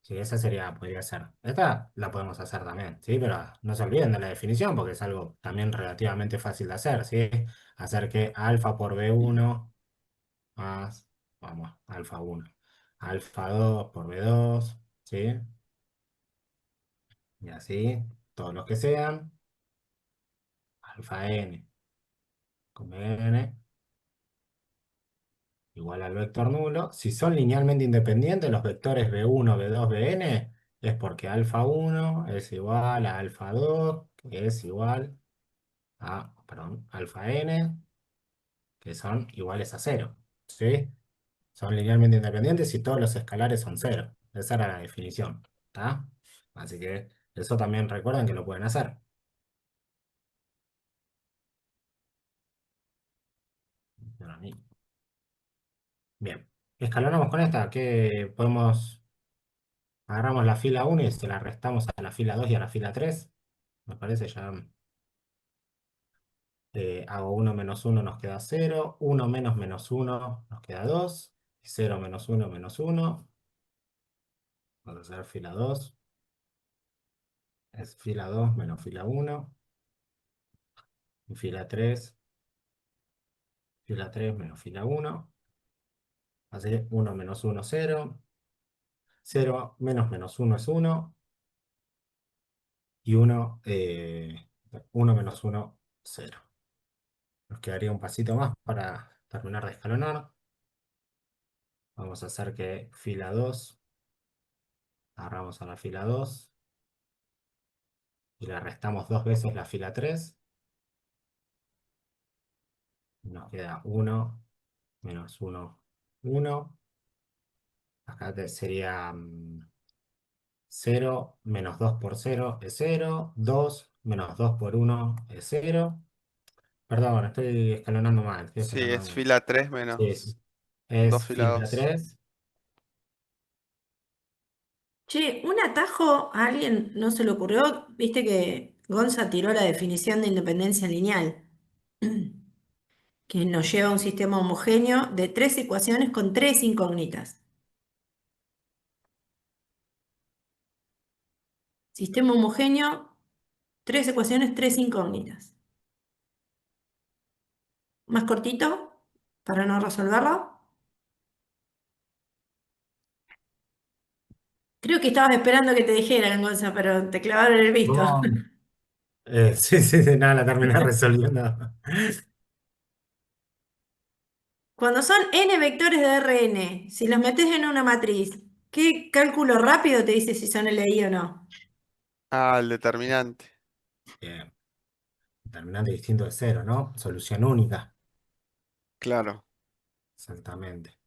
Sí, esa podría ser. Esta la podemos hacer también, ¿sí? Pero no se olviden de la definición porque es algo también relativamente fácil de hacer, ¿sí? Hacer que alfa por B1 más, vamos, alfa 1, alfa 2 por B2, ¿sí? Y así, todos los que sean, alfa n con Bn igual al vector nulo. Si son linealmente independientes los vectores B1, B2, Bn, es porque alfa 1 es igual a alfa 2, que es igual a, perdón, alfa n, que son iguales a cero, ¿sí? Son linealmente independientes y todos los escalares son cero. Esa era la definición, ¿está? Así que eso también recuerden que lo pueden hacer. Bien, escalonamos con esta, que podemos, agarramos la fila 1 y se la restamos a la fila 2 y a la fila 3. Me parece ya hago 1 menos 1 nos queda 0, 1 menos menos 1 nos queda 2, y 0 menos 1 menos 1. Vamos a hacer fila 2, es fila 2 menos fila 1, y fila 3 menos fila 1. Así que 1 menos 1, 0. 0 menos menos 1 es 1. Y 1 menos 1, 0. Nos quedaría un pasito más para terminar de escalonar. Vamos a hacer que fila 2, agarramos a la fila 2 y le restamos dos veces la fila 3. Nos queda 1 menos 1, 1. Acá sería 0 menos 2 por 0 es 0, 2 menos 2 por 1 es 0. Perdón, estoy escalonando mal, estoy Sí, es escalonando mal. fila 3 Sí, menos dos es fila fila 2. 3. Che, un atajo a alguien no se le ocurrió, viste que Gonza tiró la definición de independencia lineal, que nos lleva a un sistema homogéneo de tres ecuaciones con tres incógnitas. Sistema homogéneo, tres ecuaciones, tres incógnitas. ¿Más cortito para no resolverlo? Creo que estabas esperando que te dijeran, Gonza, pero te clavaron el visto. No. Sí, sí, sí, nada, la terminé resolviendo. Cuando son n vectores de Rn, si los metes en una matriz, ¿qué cálculo rápido te dice si son LI o no? Ah, el determinante. Bien, determinante distinto de 0, ¿no? Solución única, Claro. exactamente.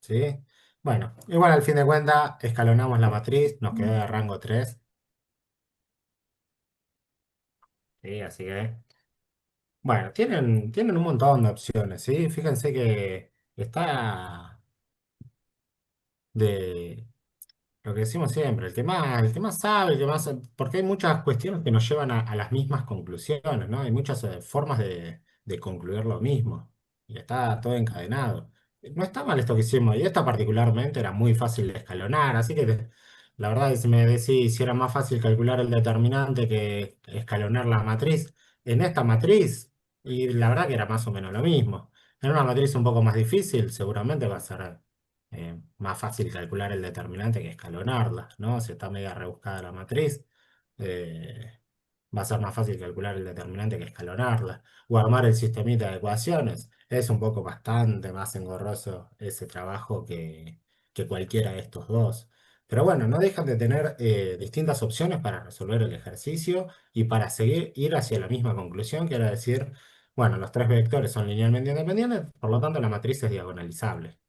¿Sí? Bueno, igual al fin de cuentas, escalonamos la matriz, nos quedó de rango 3. ¿Sí? Así que, bueno, tienen un montón de opciones, ¿sí? Fíjense que está de lo que decimos siempre, el que más sabe, porque hay muchas cuestiones que nos llevan a las mismas conclusiones, ¿no? Hay muchas formas de concluir lo mismo, y está todo encadenado. No está mal esto que hicimos, y esta particularmente era muy fácil de escalonar, así que la verdad es que me decís si era más fácil calcular el determinante que escalonar la matriz. En esta matriz, y la verdad que era más o menos lo mismo. En una matriz un poco más difícil, seguramente va a ser más fácil calcular el determinante que escalonarla, ¿no? Si está media rebuscada la matriz, eh, va a ser más fácil calcular el determinante que escalonarla. O armar el sistemita de ecuaciones. Es un poco bastante más engorroso ese trabajo que cualquiera de estos dos. Pero bueno, no dejan de tener distintas opciones para resolver el ejercicio y para seguir ir hacia la misma conclusión, que era decir, bueno, los tres vectores son linealmente independientes, por lo tanto la matriz es diagonalizable,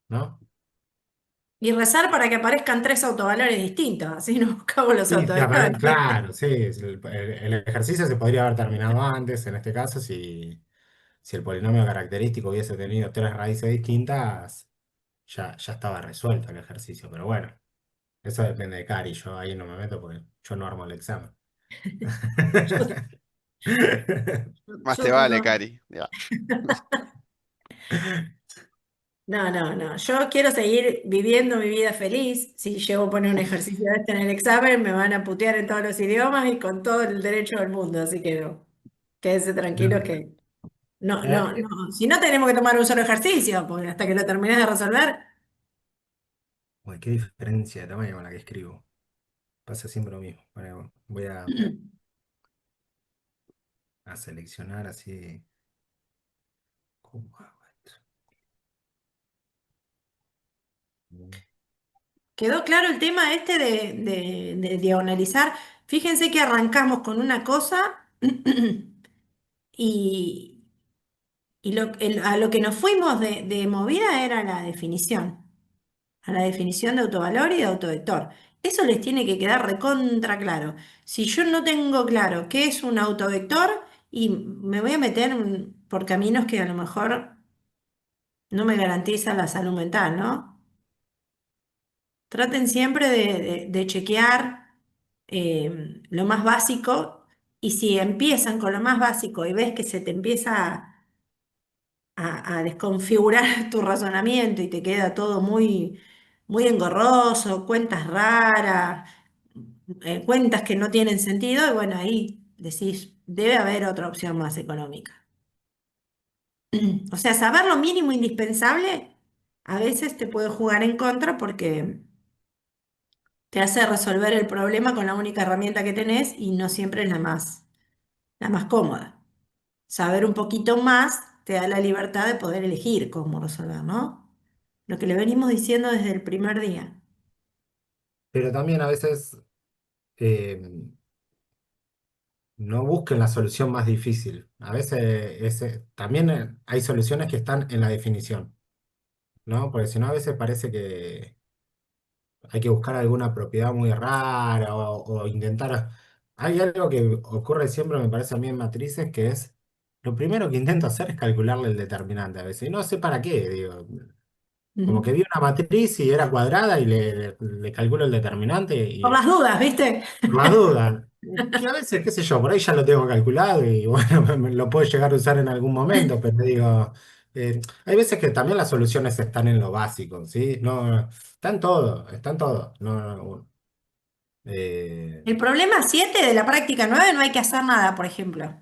¿no? Y rezar para que aparezcan tres autovalores distintos, así no buscamos los Sí, sí, autovectores. claro, sí, el ejercicio se podría haber terminado antes, en este caso, si el polinomio característico hubiese tenido tres raíces distintas, ya estaba resuelto el ejercicio, pero bueno, eso depende de Cari, yo ahí no me meto porque yo no armo el examen. Yo, Más te yo vale, conozco. Cari. Ya. No, no, no. Yo quiero seguir viviendo mi vida feliz. Si llego a poner un ejercicio de este en el examen, me van a putear en todos los idiomas y con todo el derecho del mundo. Así que no. Quédense tranquilos No. que no, no, Eh, no. Si no, tenemos que tomar un solo ejercicio, porque hasta que lo termines de resolver. Uy, qué diferencia de tamaño con la que escribo. Pasa siempre lo mismo. Bueno, voy a seleccionar así. ¿Cómo hago esto? ¿Quedó claro el tema este de diagonalizar? Fíjense que arrancamos con una cosa y, a lo que nos fuimos de movida era la definición, a la definición de autovalor y de autovector. Eso les tiene que quedar recontra claro. Si yo no tengo claro qué es un autovector y me voy a meter por caminos que a lo mejor no me garantizan la salud mental, ¿no? Traten siempre de chequear lo más básico y si empiezan con lo más básico y ves que se te empieza a desconfigurar tu razonamiento y te queda todo muy, muy engorroso, cuentas raras, cuentas que no tienen sentido, y bueno, ahí decís, debe haber otra opción más económica. O sea, saber lo mínimo indispensable a veces te puede jugar en contra porque te hace resolver el problema con la única herramienta que tenés y no siempre es la más cómoda. Saber un poquito más te da la libertad de poder elegir cómo resolver, ¿no? Lo que le venimos diciendo desde el primer día. Pero también a veces eh, no busquen la solución más difícil. A veces también hay soluciones que están en la definición, ¿no? Porque si no, a veces parece Hay que buscar alguna propiedad muy rara o intentar... Hay algo que ocurre siempre, me parece a mí en matrices, que es... Lo primero que intento hacer es calcularle el determinante a veces. Y no sé para qué, digo. Como que Ujú. vi una matriz y era cuadrada y le calculo el determinante Por y las dudas, ¿viste? por las dudas. Que a veces, qué sé yo, por ahí ya lo tengo calculado y bueno, lo puedo llegar a usar en algún momento, pero digo, hay veces que también las soluciones están en lo básico, ¿sí? No, está en todo. No, eh, El problema 7 de la práctica 9 no hay que hacer nada, por ejemplo.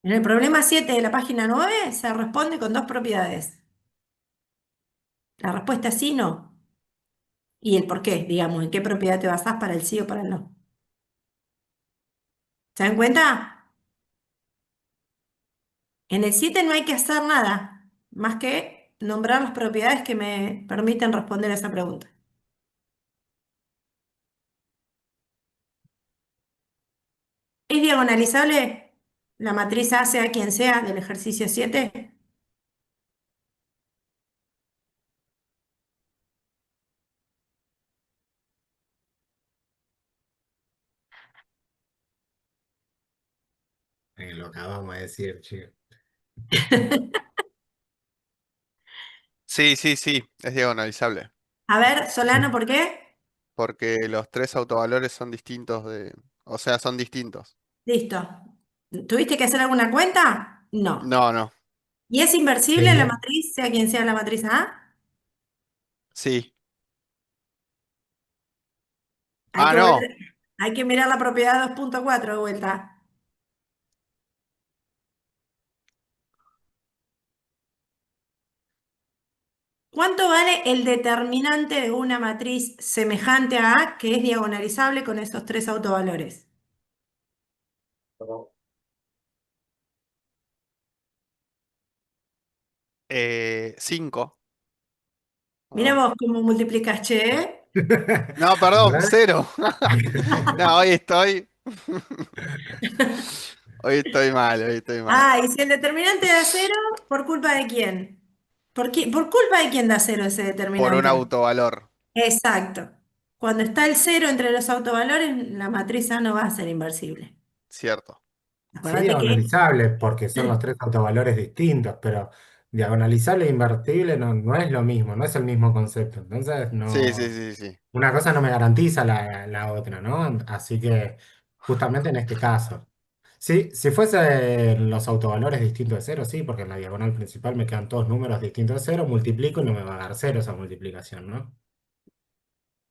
En el problema 7 de la página 9 se responde con dos propiedades. La respuesta es sí, no. Y el por qué, digamos, en qué propiedad te basás para el sí o para el no. ¿Se dan cuenta? En el 7 no hay que hacer nada, más que nombrar las propiedades que me permiten responder a esa pregunta. ¿Es diagonalizable la matriz A sea quien sea del ejercicio 7? lo acabamos de decir, chico. Sí, sí, sí, es diagonalizable. A ver, Solano, ¿por qué? Porque los tres autovalores son distintos de. O sea, son distintos. Listo. ¿Tuviste que hacer alguna cuenta? No. No, no. ¿Y es inversible la Sí. matriz, sea quien sea la matriz A? Sí. Hay Ah, que no. volver, hay que mirar la propiedad 2.4 de vuelta. ¿Cuánto vale el determinante de una matriz semejante a A que es diagonalizable con esos tres autovalores? Cinco. ¿O Mira no? vos cómo multiplicas, che. ¿Eh? No, A perdón, ver. cero. No, hoy estoy. Hoy estoy mal, hoy estoy mal. Ah, y si el determinante da cero, ¿por culpa de quién? ¿Por culpa de quién da cero ese Por un determinante? autovalor, Exacto. Cuando está el cero entre los autovalores, la matriz A no va a ser inversible. cierto. Sí, Acuérdate que diagonalizable, porque son los tres autovalores distintos, pero diagonalizable e invertible no es lo mismo, no es el mismo concepto. Entonces, Sí, sí, no, sí, sí. una cosa no me garantiza la otra, ¿no? Así que, justamente en este caso. Sí, si fuesen los autovalores distintos de cero, sí, porque en la diagonal principal me quedan todos números distintos de cero, multiplico y no me va a dar cero esa multiplicación, ¿no?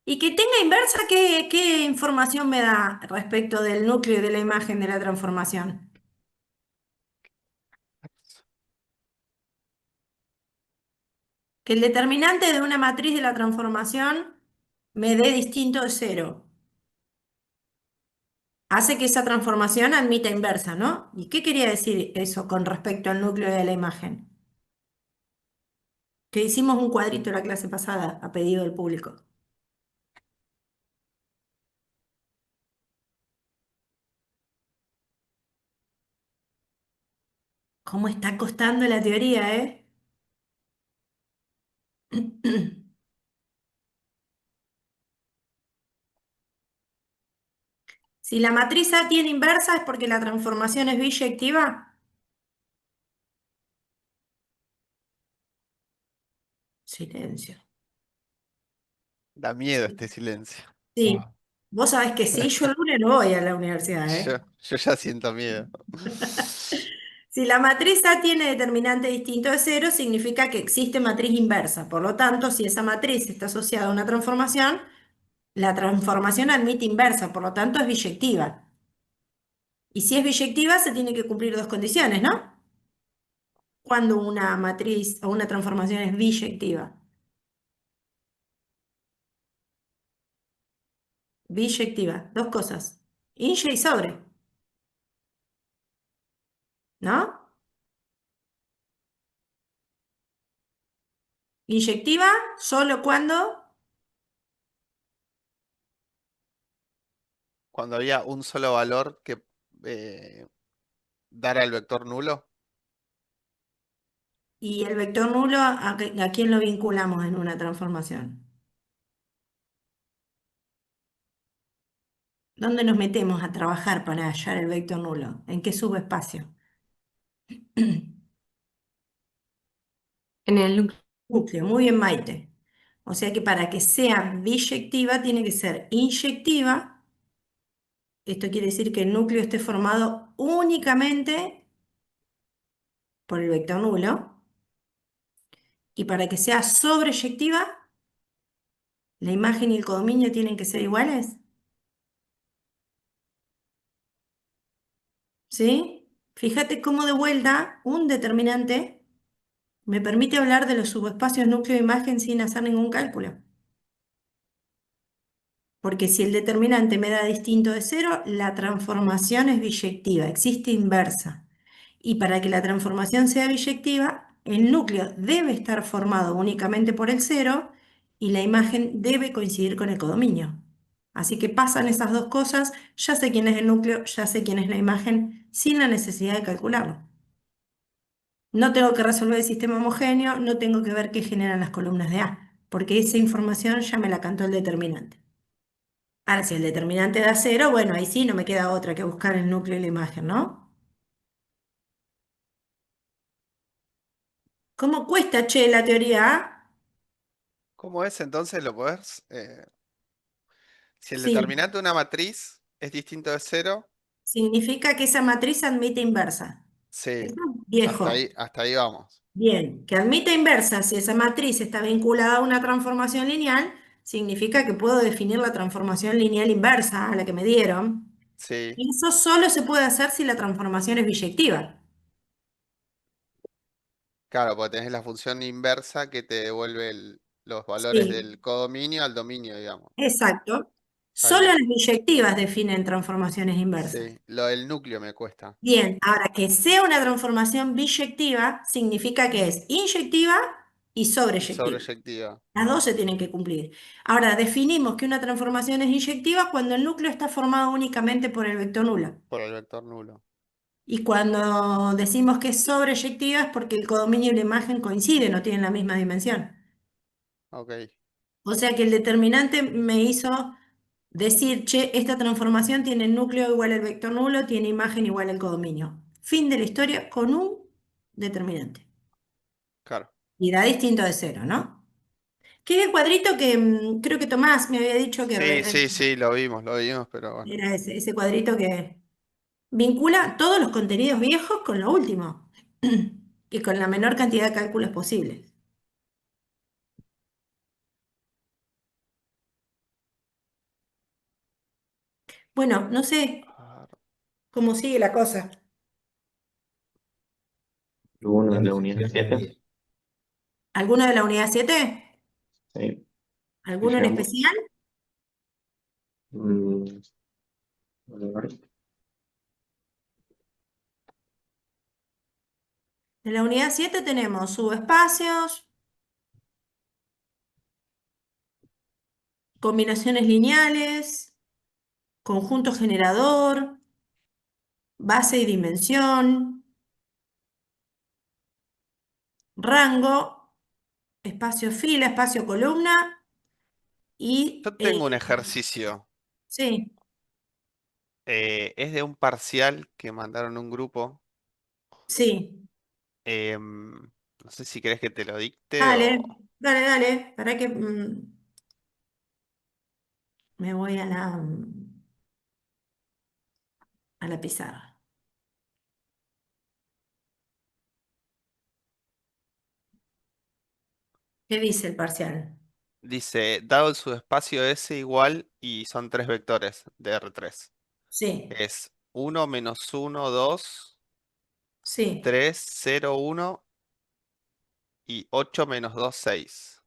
y que tenga inversa, ¿qué información me da respecto del núcleo y de la imagen de la transformación? Que el determinante de una matriz de la transformación me dé distinto de cero. Hace que esa transformación admita inversa, ¿no? ¿Y qué quería decir eso con respecto al núcleo de la imagen? Que hicimos un cuadrito la clase pasada a pedido del público. ¿Cómo está costando la teoría, eh? Si la matriz A tiene inversa es porque la transformación es biyectiva. Silencio. Da miedo este silencio. Sí, vos sabés que sí, yo el lunes no voy a la universidad, Yo, ¿eh? yo ya siento miedo. Si la matriz A tiene determinante distinto de cero, significa que existe matriz inversa. Por lo tanto, si esa matriz está asociada a una transformación, la transformación admite inversa, por lo tanto es biyectiva. Y si es biyectiva, se tiene que cumplir dos condiciones, ¿no? Cuando una matriz o una transformación es biyectiva. Biyectiva, dos cosas. Inye y sobre, ¿no? Inyectiva solo cuando Cuando había un solo valor que dar al vector nulo. y el vector nulo, ¿a quién lo vinculamos en una transformación? ¿Dónde nos metemos a trabajar para hallar el vector nulo? ¿En qué subespacio? En el núcleo. Núcleo, muy bien, Maite. O sea que para que sea biyectiva tiene que ser inyectiva. Esto quiere decir que el núcleo esté formado únicamente por el vector nulo. Y para que sea sobreyectiva, la imagen y el codominio tienen que ser iguales. ¿Sí? Fíjate cómo de vuelta un determinante me permite hablar de los subespacios núcleo-imagen sin hacer ningún cálculo. Porque si el determinante me da distinto de cero, la transformación es biyectiva, existe inversa. Y para que la transformación sea biyectiva, el núcleo debe estar formado únicamente por el cero y la imagen debe coincidir con el codominio. Así que pasan esas dos cosas, ya sé quién es el núcleo, ya sé quién es la imagen, sin la necesidad de calcularlo. No tengo que resolver el sistema homogéneo, no tengo que ver qué generan las columnas de A, porque esa información ya me la cantó el determinante. Ahora, si el determinante da cero, bueno, ahí sí no me queda otra que buscar el núcleo y la imagen, ¿no? ¿Cómo cuesta, che, la teoría A? ¿Cómo es entonces? ¿Lo podés? Si el Sí, determinante de una matriz es distinto de cero, significa que esa matriz admite inversa. sí, Eso, viejo. hasta ahí vamos. Bien, que admita inversa, si esa matriz está vinculada a una transformación lineal, significa que puedo definir la transformación lineal inversa a la que me dieron. Sí, Y eso solo se puede hacer si la transformación es biyectiva. claro, porque tenés la función inversa que te devuelve los valores Sí, del codominio al dominio, digamos. exacto. Está Solo bien. las biyectivas definen transformaciones inversas. Sí, lo del núcleo me cuesta. Bien, ahora que sea una transformación biyectiva significa que es inyectiva y Y sobreyectiva. sobreyectiva, Las dos se tienen que cumplir. Ahora, definimos que una transformación es inyectiva cuando el núcleo está formado únicamente por el vector nulo. por el vector nulo. Y cuando decimos que es sobreyectiva es porque el codominio y la imagen coinciden, no tienen la misma dimensión. Ok, O sea que el determinante me hizo decir, che, esta transformación tiene núcleo igual al vector nulo, tiene imagen igual al codominio. Fin de la historia con un determinante. claro. Y da distinto de cero, ¿no? Que es el cuadrito que creo que Tomás me había dicho que Sí, sí, sí, lo vimos, pero bueno. era ese cuadrito que vincula todos los contenidos viejos con lo último y con la menor cantidad de cálculos posibles. Bueno, no sé A ver, cómo sigue la cosa. ¿Alguno de la Dale, unidad ya te 7? di. ¿Alguno de la unidad 7? Sí, sí ¿Alguno en llegamos. especial? Mm, a ver. En la unidad 7 tenemos subespacios, combinaciones lineales, conjunto generador, base y dimensión, rango, espacio fila, espacio columna y yo tengo un ejercicio. sí, Es de un parcial que mandaron un grupo. sí. No sé si querés que te lo dicte Dale, o... dale, dale. Para que me voy a la pizarra. ¿Qué dice el parcial? Dice, dado el subespacio S igual y son tres vectores de R3. Sí, Es uno menos uno 2 sí, 3 0 1 y 8 menos 2 6.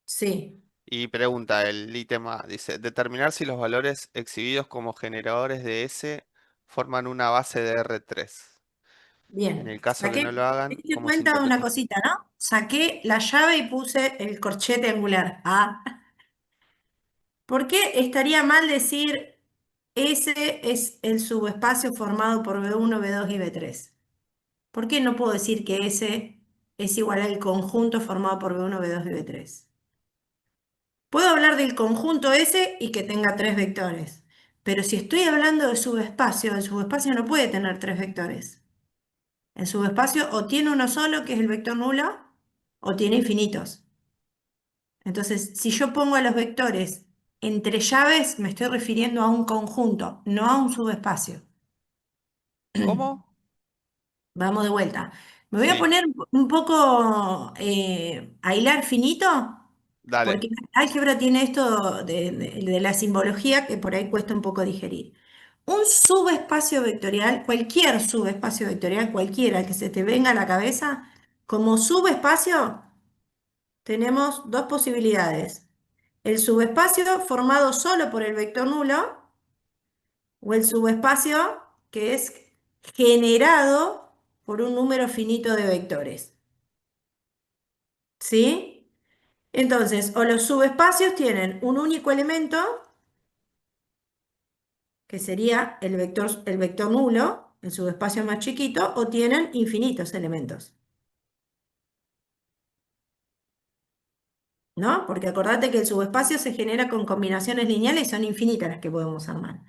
sí. Y pregunta el ítem A, dice, determinar si los valores exhibidos como generadores de S forman una base de R3. En el Bien. caso que Saqué, no lo hagan, te ¿cómo se cuenta una interpreta? cosita, ¿no? Saqué la llave y puse el corchete angular. Ah, ¿por qué estaría mal decir ese es el subespacio formado por B1, B2 y B3? ¿Por qué no puedo decir que ese es igual al conjunto formado por B1, B2 y B3? Puedo hablar del conjunto S y que tenga tres vectores. Pero si estoy hablando de subespacio, el subespacio no puede tener tres vectores. El subespacio o tiene uno solo, que es el vector nulo, o tiene infinitos. Entonces, si yo pongo a los vectores entre llaves, me estoy refiriendo a un conjunto, no a un subespacio. ¿Cómo? Vamos de vuelta. Me voy a Sí. poner un poco a hilar finito, Dale. porque la álgebra tiene esto de la simbología que por ahí cuesta un poco digerir. Un subespacio vectorial, cualquier subespacio vectorial, cualquiera que se te venga a la cabeza, como subespacio tenemos dos posibilidades. El subespacio formado solo por el vector nulo o el subespacio que es generado por un número finito de vectores. ¿Sí? Entonces, o los subespacios tienen un único elemento, que sería el vector nulo, el subespacio más chiquito, o tienen infinitos elementos. ¿No? Porque acordate que el subespacio se genera con combinaciones lineales y son infinitas las que podemos armar.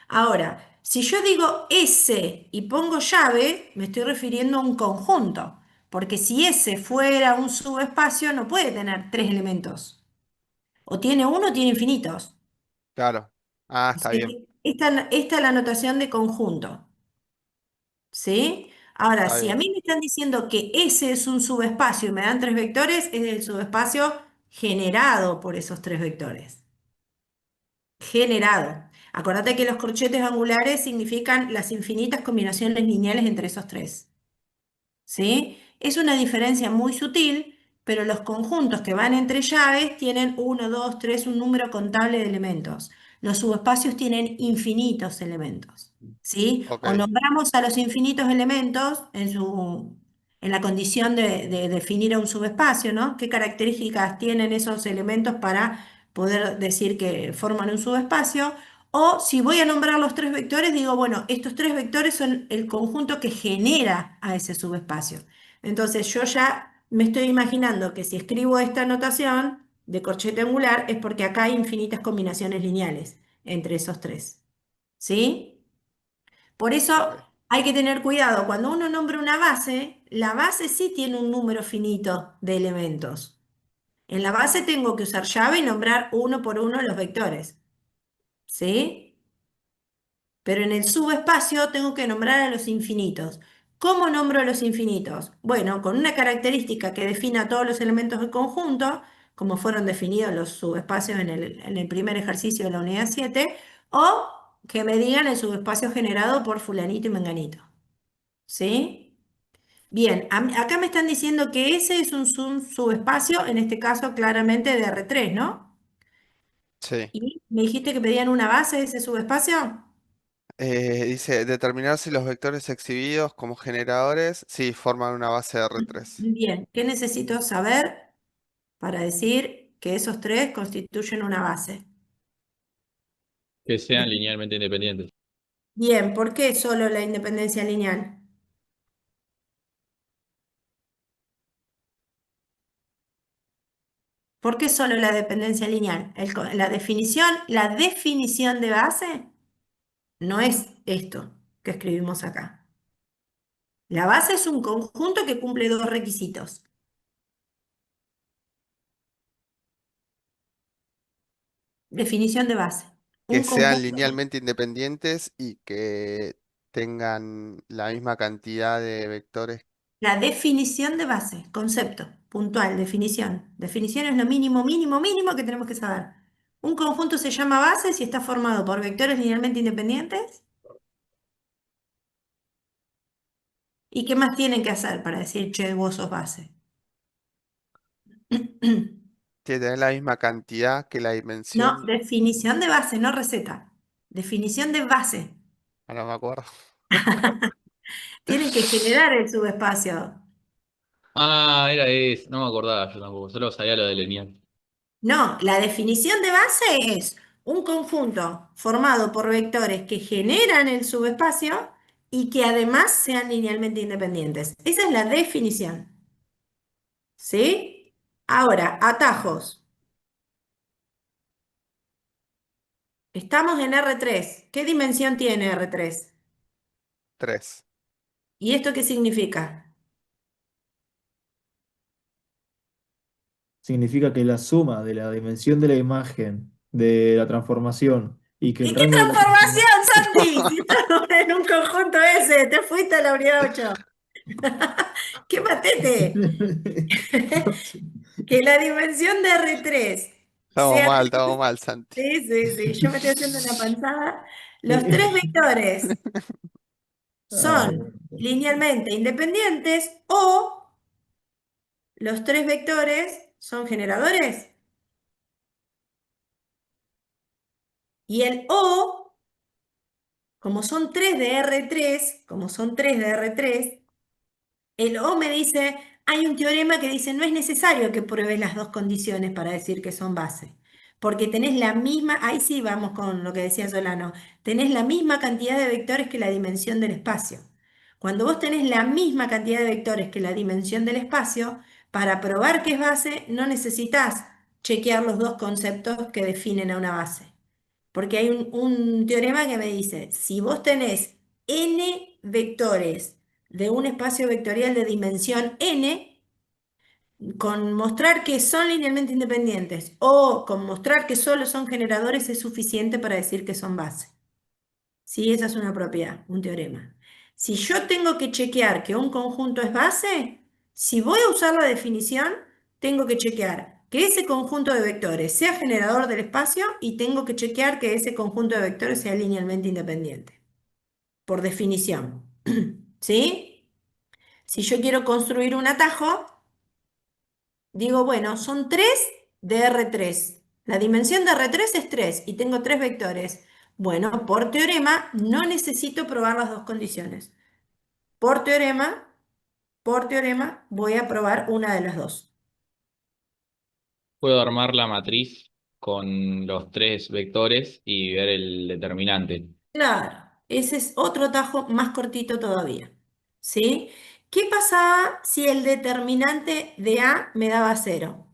Ahora, si yo digo S y pongo llave, me estoy refiriendo a un conjunto, porque si S fuera un subespacio, no puede tener tres elementos. O tiene uno o tiene infinitos. Claro. Ah, está Así bien. que esta es la notación de conjunto. ¿Sí? Ahora, Está si a bien. mí me están diciendo que S es un subespacio y me dan tres vectores, es el subespacio generado por esos tres vectores. Generado. Acordate que los corchetes angulares significan las infinitas combinaciones lineales entre esos tres. ¿Sí? Es una diferencia muy sutil, pero los conjuntos que van entre llaves tienen uno, 2, 3, un número contable de elementos. Los subespacios tienen infinitos elementos. ¿Sí? Ok. O nombramos a los infinitos elementos en la condición de definir a un subespacio, ¿no? ¿Qué características tienen esos elementos para poder decir que forman un subespacio? O si voy a nombrar los tres vectores, digo, bueno, estos tres vectores son el conjunto que genera a ese subespacio. Entonces yo ya me estoy imaginando que si escribo esta notación de corchete angular es porque acá hay infinitas combinaciones lineales entre esos tres. ¿Sí? Por eso Ok. hay que tener cuidado. Cuando uno nombra una base, la base sí tiene un número finito de elementos. En la base tengo que usar llave y nombrar uno por uno los vectores. ¿Sí? Pero en el subespacio tengo que nombrar a los infinitos. ¿Cómo nombro a los infinitos? Bueno, con una característica que defina todos los elementos del conjunto, como fueron definidos los subespacios en el primer ejercicio de la unidad 7, o que me digan el subespacio generado por fulanito y menganito. ¿Sí? Bien, acá me están diciendo que ese es un subespacio, en este caso claramente de R3, ¿no? Sí. ¿Y me dijiste que pedían una base de ese subespacio? Dice, determinar si los vectores exhibidos como generadores, sí, forman una base de R3. Bien, ¿qué necesito saber para decir que esos tres constituyen una base? Que sean De- linealmente independientes. Bien, ¿por qué solo la independencia lineal? ¿Por qué solo la dependencia lineal? La definición de base no es esto que escribimos acá. La base es un conjunto que cumple dos requisitos. Definición de base. Que Un sean conjunto. linealmente independientes y que tengan la misma cantidad de vectores. La definición de base, concepto, puntual, definición. Definición es lo mínimo, mínimo, mínimo que tenemos que saber. Un conjunto se llama base si está formado por vectores linealmente independientes. ¿Y qué más tienen que hacer para decir, che, vos sos base? Tiene que tener la misma cantidad que la No, dimensión. definición de base, no receta. Definición de base. Ah, no me acuerdo. Tienen que generar el subespacio. Ah, era eso. No me acordaba yo tampoco. Solo sabía lo de lineal. No, la definición de base es un conjunto formado por vectores que generan el subespacio y que además sean linealmente independientes. Esa es la definición. ¿Sí? Ahora, atajos. Estamos en R3. ¿Qué dimensión tiene R3? 3. ¿Y esto qué significa? Significa que la suma de la dimensión de la imagen, de la transformación, y que el ¿Y qué rango de la transformación, transformación... Santi? Si estamos en un conjunto ese, te fuiste a la unidad 8. ¡Qué matete! Que la dimensión de R3 sea... Estamos mal, Santi. Sí, sí, sí, yo me estoy haciendo una panzada. Los tres vectores Ah, son linealmente independientes o los tres vectores son generadores. Y el O, como son 3 de R3, como son 3 de R3, el O me dice, hay un teorema que dice, no es necesario que pruebes las dos condiciones para decir que son base, porque tenés la misma, ahí sí vamos con lo que decía Solano, tenés la misma cantidad de vectores que la dimensión del espacio. Cuando vos tenés la misma cantidad de vectores que la dimensión del espacio, para probar que es base, no necesitas chequear los dos conceptos que definen a una base. Porque hay un teorema que me dice, si vos tenés n vectores de un espacio vectorial de dimensión n, con mostrar que son linealmente independientes o con mostrar que solo son generadores es suficiente para decir que son base. Sí, esa es una propiedad, un teorema. Si yo tengo que chequear que un conjunto es base, si voy a usar la definición, tengo que chequear que ese conjunto de vectores sea generador del espacio y tengo que chequear que ese conjunto de vectores sea linealmente independiente, por definición. ¿Sí? Si yo quiero construir un atajo, digo, bueno, son 3 de R3. La dimensión de R3 es 3 y tengo 3 vectores. Bueno, por teorema no necesito probar las dos condiciones. Por teorema, por teorema voy a probar una de las dos. Puedo armar la matriz con los tres vectores y ver el determinante. Claro, ese es otro atajo más cortito todavía. ¿Sí? ¿Qué pasa si el determinante de A me daba 0?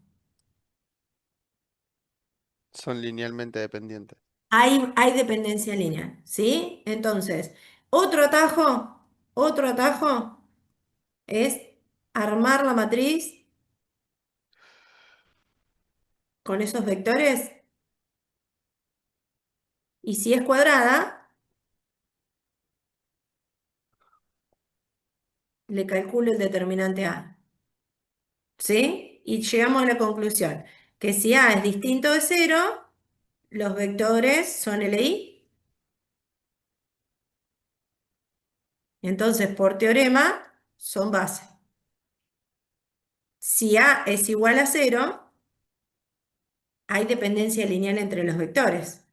Son linealmente dependientes. Hay dependencia lineal, ¿sí? Entonces, otro atajo es armar la matriz con esos vectores y si es cuadrada, le calculo el determinante A, ¿sí? Y llegamos a la conclusión que si A es distinto de 0, los vectores son LI. Entonces, por teorema, son base. Si A es igual a 0, hay dependencia lineal entre los vectores.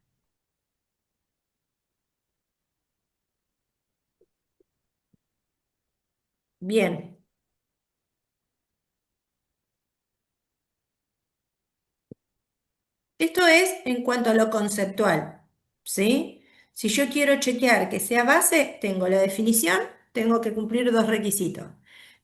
Bien. Esto es en cuanto a lo conceptual, ¿sí? Si yo quiero chequear que sea base, tengo la definición, tengo que cumplir dos requisitos.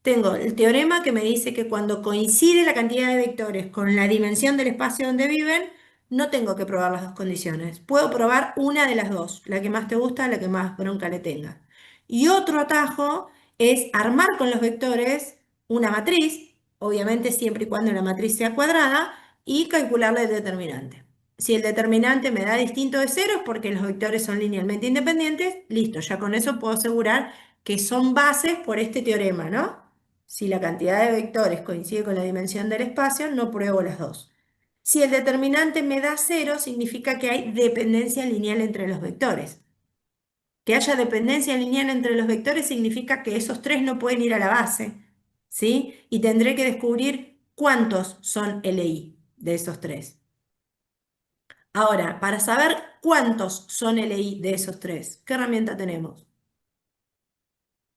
Tengo el teorema que me dice que cuando coincide la cantidad de vectores con la dimensión del espacio donde viven, no tengo que probar las dos condiciones. Puedo probar una de las dos, la que más te gusta, la que más bronca le tenga. Y otro atajo es armar con los vectores una matriz, obviamente siempre y cuando la matriz sea cuadrada, y calcularle el determinante. Si el determinante me da distinto de cero es porque los vectores son linealmente independientes, listo, ya con eso puedo asegurar que son bases por este teorema, ¿no? Si la cantidad de vectores coincide con la dimensión del espacio, no pruebo las dos. Si el determinante me da cero, significa que hay dependencia lineal entre los vectores. Que haya dependencia lineal entre los vectores significa que esos tres no pueden ir a la base, ¿sí? Y tendré que descubrir cuántos son LI de esos tres. Ahora, para saber cuántos son LI de esos tres, ¿qué herramienta tenemos?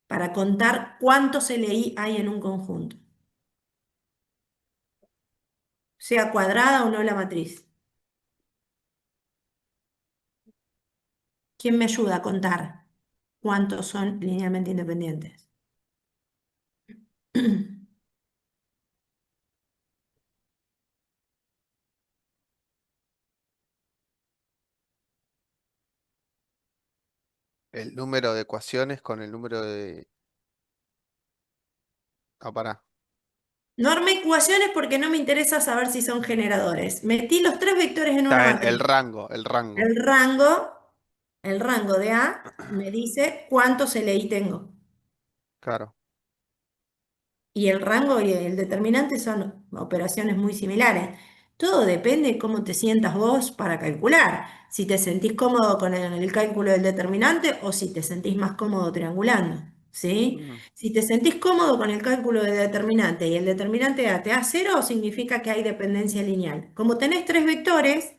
Para contar cuántos LI hay en un conjunto, sea cuadrada o no la matriz. ¿Quién me ayuda a contar cuántos son linealmente independientes? El número de ecuaciones con el número de... Ah, pará. No armé ecuaciones porque no me interesa saber si son generadores. Metí los tres vectores en Está una bien, el matriz. rango, el rango. El rango, el rango de A me dice cuántos LI tengo. Claro. Y el rango y el determinante son operaciones muy similares. Todo depende de cómo te sientas vos para calcular. Si te sentís cómodo con el cálculo del determinante o si te sentís más cómodo triangulando. ¿Sí? Mm, Si te sentís cómodo con el cálculo del determinante y el determinante A te da cero, significa que hay dependencia lineal. Como tenés tres vectores,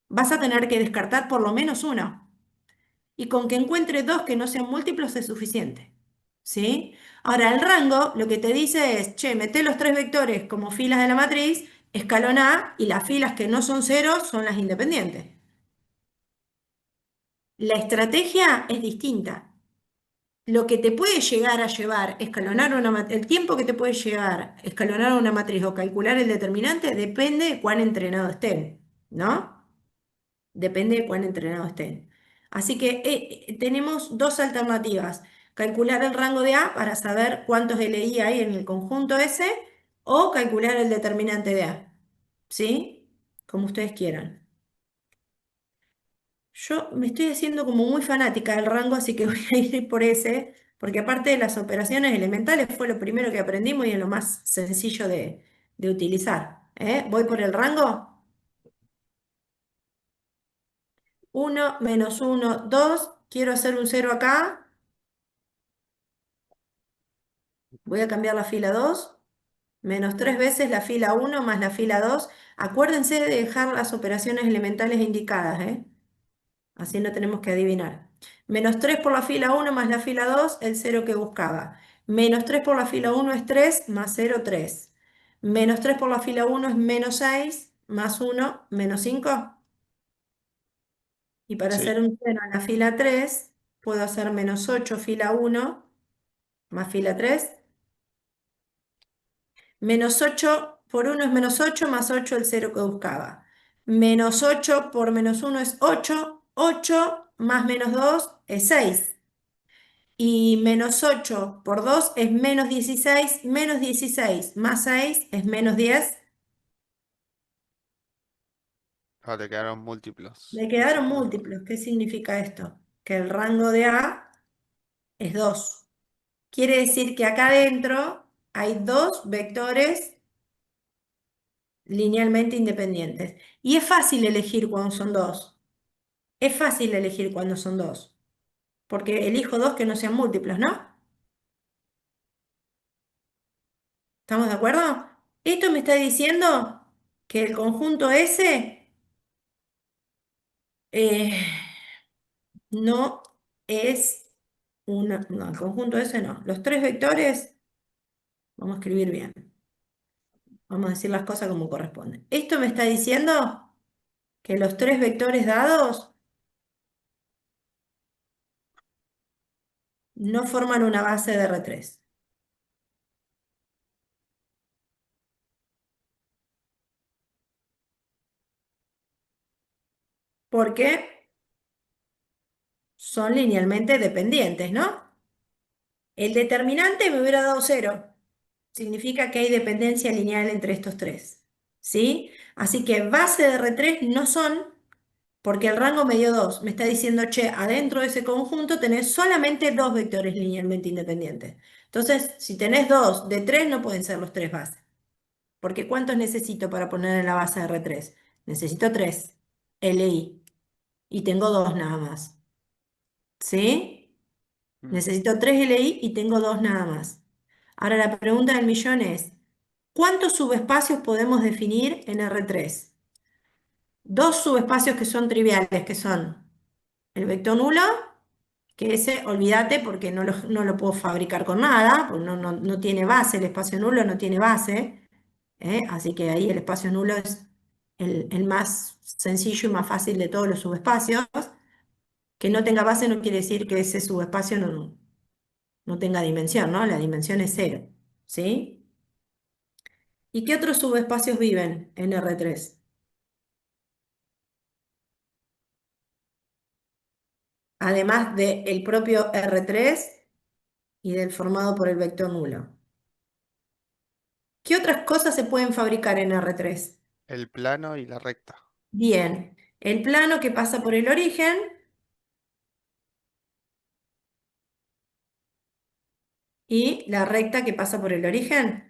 vas a tener que descartar por lo menos uno. Y con que encuentre dos que no sean múltiplos es suficiente. ¿Sí? Ahora, el rango lo que te dice es, che, mete los tres vectores como filas de la matriz, escalona y las filas que no son ceros son las independientes. La estrategia es distinta. Lo que te puede llegar a llevar escalonar el tiempo que te puede llegar escalonar una matriz o calcular el determinante depende de cuán entrenado estén, ¿no? Depende de cuán entrenados estén. Así que tenemos dos alternativas. Calcular el rango de A para saber cuántos LI hay en el conjunto ese o calcular el determinante de A. ¿Sí? Como ustedes quieran. Yo me estoy haciendo como muy fanática del rango, así que voy a ir por ese, porque aparte de las operaciones elementales fue lo primero que aprendimos y es lo más sencillo de utilizar. ¿Eh? Voy por el rango. 1 menos 1, 2. Quiero hacer un cero acá. Voy a cambiar la fila 2. Menos 3 veces la fila 1 más la fila 2. Acuérdense de dejar las operaciones elementales indicadas, ¿eh? Así no tenemos que adivinar. Menos 3 por la fila 1 más la fila 2, el cero que buscaba. Menos 3 por la fila 1 es 3, más cero 3. Menos 3 por la fila 1 es menos 6, más 1, menos 5. Y para sí. hacer un cero en la fila 3, puedo hacer menos 8 fila 1 más fila 3. Menos 8 por 1 es menos 8, más 8 el cero que buscaba. Menos 8 por menos 1 es 8, 8 más menos 2 es 6. Y menos 8 por 2 es menos 16 más 6 es menos 10. Ah, te quedaron múltiplos. Me quedaron Múltiplos. múltiplos. ¿Qué significa esto? Que el rango de A es 2. Quiere decir que acá adentro hay dos vectores linealmente independientes. Y es fácil elegir cuando son dos. Es fácil elegir cuando son dos. Porque elijo dos que no sean múltiplos, ¿no? ¿Estamos de acuerdo? Esto me está diciendo que el conjunto S eh, no es una... No, el conjunto S no. Los tres vectores, vamos a escribir bien. Vamos a decir las cosas como corresponden. Esto me está diciendo que los tres vectores dados no forman una base de R3. Porque son linealmente dependientes, ¿no? El determinante me hubiera dado cero. Significa que hay dependencia lineal entre estos tres. ¿Sí? Así que base de R3 no son, porque el rango me dio 2. Me está diciendo, che, adentro de ese conjunto tenés solamente dos vectores linealmente independientes. Entonces, si tenés dos de 3, no pueden ser los tres bases. Porque ¿cuántos necesito para poner en la base de R3? Necesito 3 LI. Y tengo dos nada más. ¿Sí? Mm. Necesito 3 LI y tengo dos nada más. Ahora la pregunta del millón es, ¿cuántos subespacios podemos definir en R3? Dos subespacios que son triviales, que son el vector nulo, que ese, olvídate porque no lo puedo fabricar con nada, porque no tiene base, el espacio nulo no tiene base, ¿eh? Así que ahí el espacio nulo es el más sencillo y más fácil de todos los subespacios. Que no tenga base no quiere decir que ese subespacio no tenga dimensión, ¿no? La dimensión es cero, ¿sí? ¿Y qué otros subespacios viven en R3? además del propio R3 y del formado por el vector nulo. ¿Qué otras cosas se pueden fabricar en R3? El plano y la recta. Bien, el plano que pasa por el origen y la recta que pasa por el origen.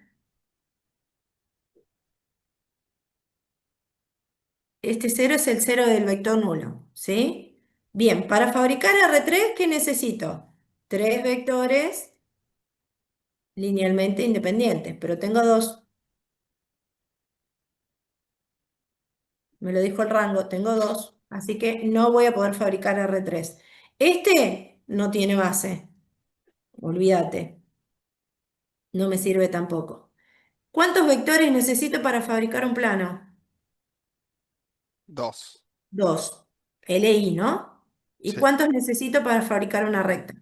Este 0 es el 0 del vector nulo, ¿sí? Bien, para fabricar R3, ¿qué necesito? Tres vectores linealmente independientes, pero tengo dos. Me lo dijo el rango, tengo dos, así que no voy a poder fabricar R3. Este no tiene base, olvídate, no me sirve tampoco. ¿Cuántos vectores necesito para fabricar un plano? 2. Dos. LI, ¿no? ¿Y Sí. cuántos necesito para fabricar una recta?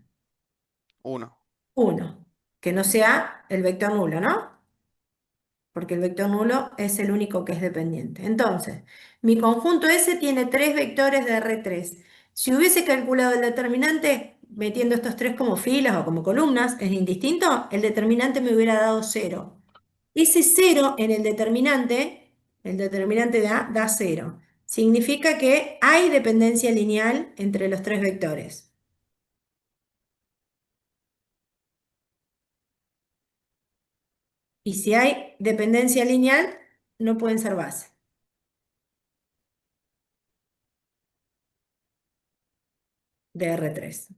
1. Uno. Que no sea el vector nulo, ¿no? Porque el vector nulo es el único que es dependiente. Entonces, mi conjunto S tiene tres vectores de R3. Si hubiese calculado el determinante metiendo estos tres como filas o como columnas, es indistinto, el determinante me hubiera dado 0. Ese 0 en el determinante de A da 0. Significa que hay dependencia lineal entre los tres vectores. Y si hay dependencia lineal, no pueden ser base de R3.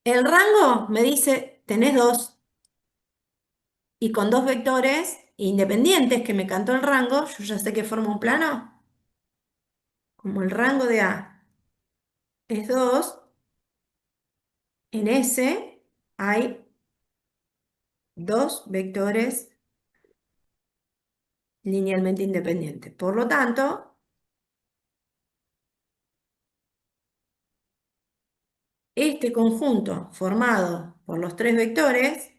El rango me dice, tenés dos, y con dos vectores independientes que me cantó el rango, yo ya sé que forma un plano. Como el rango de A es 2, en S hay dos vectores linealmente independientes. Por lo tanto, este conjunto formado por los tres vectores,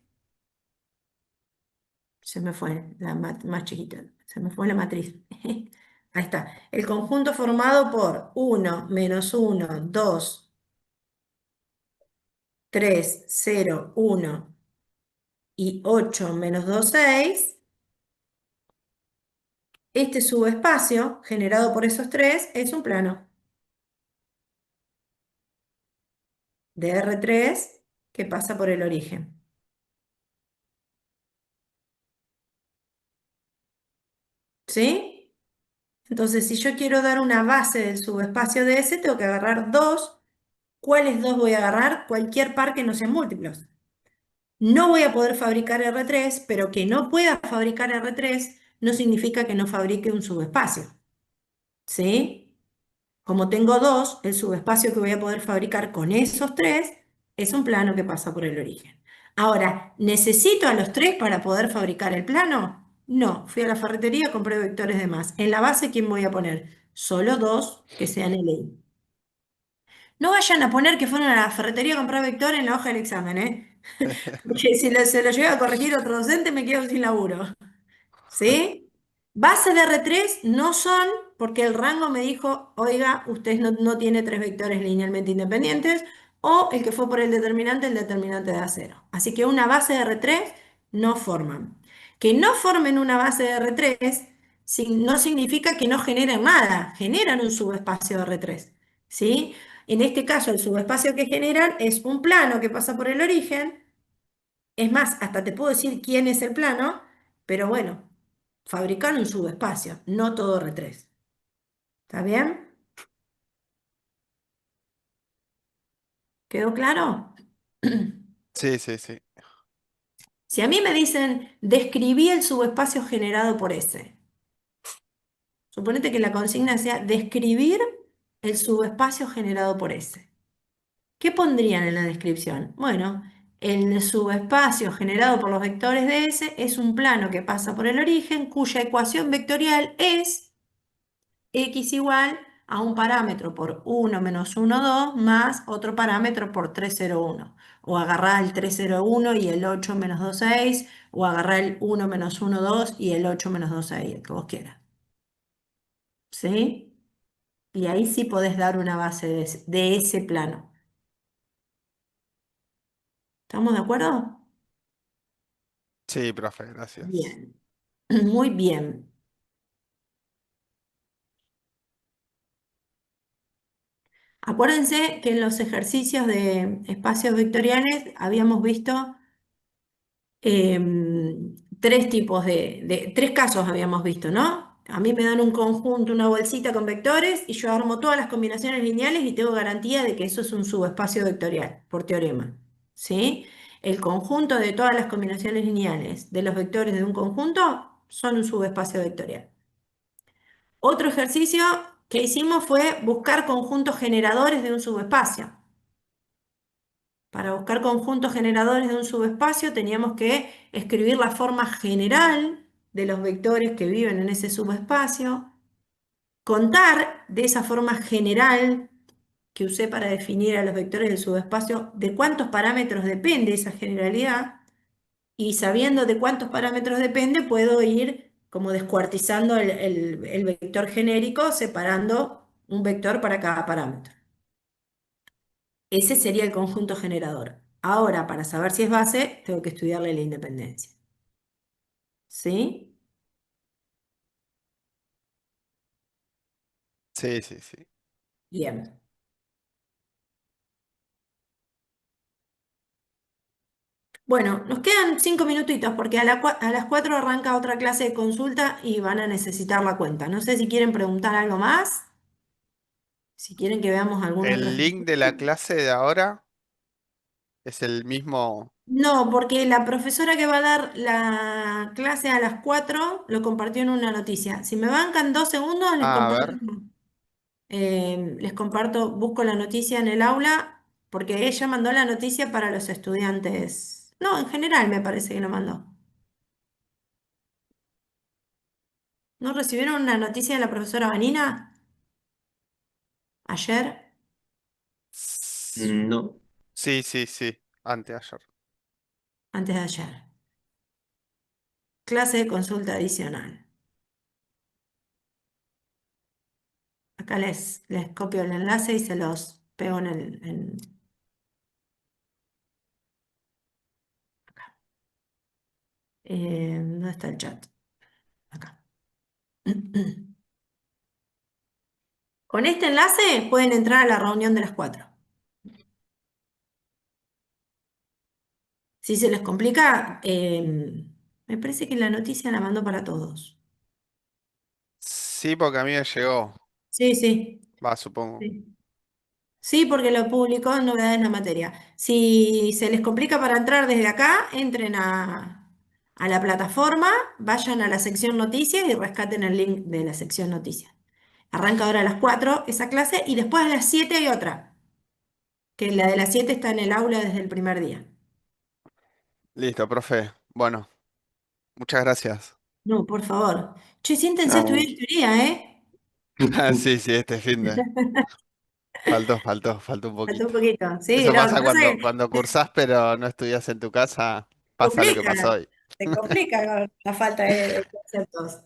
se me fue la más chiquita, se me fue la matriz. Ahí está. El conjunto formado por 1, menos 1, 2, 3, 0, 1 y 8 menos 2, 6. Este subespacio generado por esos tres es un plano de R3 que pasa por el origen. ¿Sí? Entonces, si yo quiero dar una base del subespacio de S, tengo que agarrar dos. ¿Cuáles dos voy a agarrar? Cualquier par que no sean múltiplos. No voy a poder fabricar R3, pero que no pueda fabricar R3 no significa que no fabrique un subespacio. ¿Sí? Como tengo dos, el subespacio que voy a poder fabricar con esos tres es un plano que pasa por el origen. Ahora, ¿necesito a los tres para poder fabricar el plano? No, fui a la ferretería, compré vectores de más. En la base, ¿quién voy a poner? Solo dos que sean LI. No vayan a poner que fueron a la ferretería a comprar vectores en la hoja del examen, ¿eh? Porque si se lo llega a corregir otro docente, me quedo sin laburo. ¿Sí? Bases de R3 no son porque el rango me dijo, oiga, usted no tiene tres vectores linealmente independientes, o el que fue por el determinante da 0. Así que una base de R3 no forman. Que no formen una base de R3 no significa que no generen nada, generan un subespacio de R3. ¿Sí? En este caso, el subespacio que generan es un plano que pasa por el origen. Es más, hasta te puedo decir quién es el plano, pero bueno, fabricar un subespacio, no todo R3. ¿Está bien? ¿Quedó claro? Sí, sí, sí. Si a mí me dicen, describí el subespacio generado por S, suponete que la consigna sea describir el subespacio generado por S. ¿Qué pondrían en la descripción? Bueno, el subespacio generado por los vectores de S es un plano que pasa por el origen cuya ecuación vectorial es x igual a un parámetro por 1 menos 1, 2 más otro parámetro por 3, 0, 1. O agarrar el 3, 0, 1 y el 8 menos 2, 6, o agarrar el 1 menos 1, 2 y el 8 menos 2, 6, el que vos quieras. ¿Sí? Y ahí sí podés dar una base de ese plano. ¿Estamos de acuerdo? Sí, profe, gracias. Bien, muy bien. Acuérdense que en los ejercicios de espacios vectoriales habíamos visto tres tipos tres casos habíamos visto, ¿no? A mí me dan un conjunto, una bolsita con vectores y yo armo todas las combinaciones lineales y tengo garantía de que eso es un subespacio vectorial por teorema, ¿sí? El conjunto de todas las combinaciones lineales de los vectores de un conjunto son un subespacio vectorial. Otro ejercicio que hicimos fue buscar conjuntos generadores de un subespacio. Para buscar conjuntos generadores de un subespacio teníamos que escribir la forma general de los vectores que viven en ese subespacio, contar de esa forma general que usé para definir a los vectores del subespacio de cuántos parámetros depende esa generalidad y sabiendo de cuántos parámetros depende puedo ir como descuartizando el vector genérico separando un vector para cada parámetro. Ese sería el conjunto generador. Ahora, para saber si es base, tengo que estudiarle la independencia. ¿Sí? Sí, sí, sí. Bien. Bueno, nos quedan 5 minutitos porque a las 4 arranca otra clase de consulta y van a necesitar la cuenta. No sé si quieren preguntar algo más, si quieren que veamos algún otro El link de ejercicio. la clase de ahora es el mismo. No, porque la profesora que va a dar la clase a las 4 lo compartió en una noticia. Si me bancan 2 segundos, Ah, a ver. les comparto, busco la noticia en el aula, porque ella mandó la noticia para los estudiantes. No, en general me parece que lo mandó. ¿No recibieron una noticia de la profesora Vanina ayer? S- No. Sí, sí, sí. Anteayer. Antes de ayer. Clase de consulta adicional. Acá les copio el enlace y se los pego ¿dónde está el chat? Acá. Con este enlace pueden entrar a la reunión de las 4. Si se les complica, me parece que la noticia la mandó para todos. Sí, porque a mí me llegó. Sí, sí. Va, supongo. Sí, sí, porque lo publicó en Novedades en la Materia. Si se les complica para entrar desde acá, entren a la plataforma, vayan a la sección noticias y rescaten el link de la sección noticias. Arranca ahora a las 4 esa clase y después a las 7 hay otra, que la de las 7 está en el aula desde el primer día. Listo, profe. Bueno, muchas gracias. No, por favor. Che, siéntense a estudiar Chao. historia, ¿eh? Ah, sí, sí, este fin de. Faltó un Falta un poquito. poquito. Sí, Eso lo que pasa pasa es cuando que cursás, pero no estudias en tu casa. Pasa lo que pasó complica, hoy. se complica la falta de conceptos.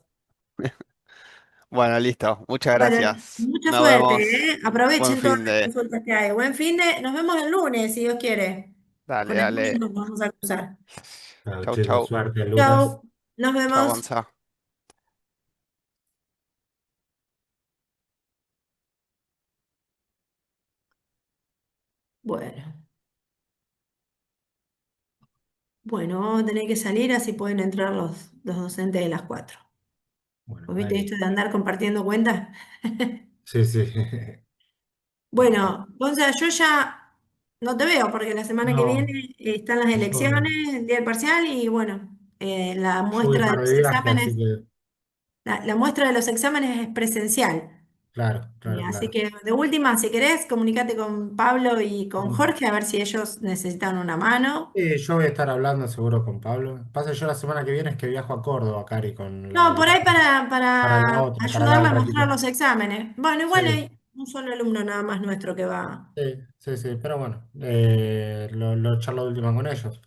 Bueno, listo. Muchas Bueno, gracias. mucha Nos suerte, vemos. ¿eh? Buen Aprovechen todas fin las de. consultas que hay. Buen fin de, nos vemos el lunes, si Dios quiere. Dale, Con el lunes dale. nos vamos a cruzar. Chao, Chau, chicos, chau. suerte el lunes. Chau, nos Chau, vemos. Gonza. Bueno, bueno, vamos a tener que salir así pueden entrar los docentes de las 4. Bueno, ¿Vos viste esto ahí. de andar compartiendo cuentas? Sí, sí. Bueno, Gonza, yo ya no te veo porque la semana que viene No, están las yo, elecciones, el día del parcial y bueno, la yo voy un muestra de par los de viaje, así exámenes, que, la muestra de los exámenes es presencial. claro, claro, Así claro. que de última, si querés, comunícate con Pablo y con Mm. Jorge a ver si ellos necesitan una mano. Yo voy a estar hablando seguro con Pablo. Pasa yo la semana que viene es que viajo a Córdoba, Cari, con No, por ahí para la para otra, para la ayudarle a otra mostrar equipo. los exámenes. Bueno, igual Sí, hay un solo alumno nada más nuestro que va. sí, sí, sí, pero bueno, lo charlo de última con ellos.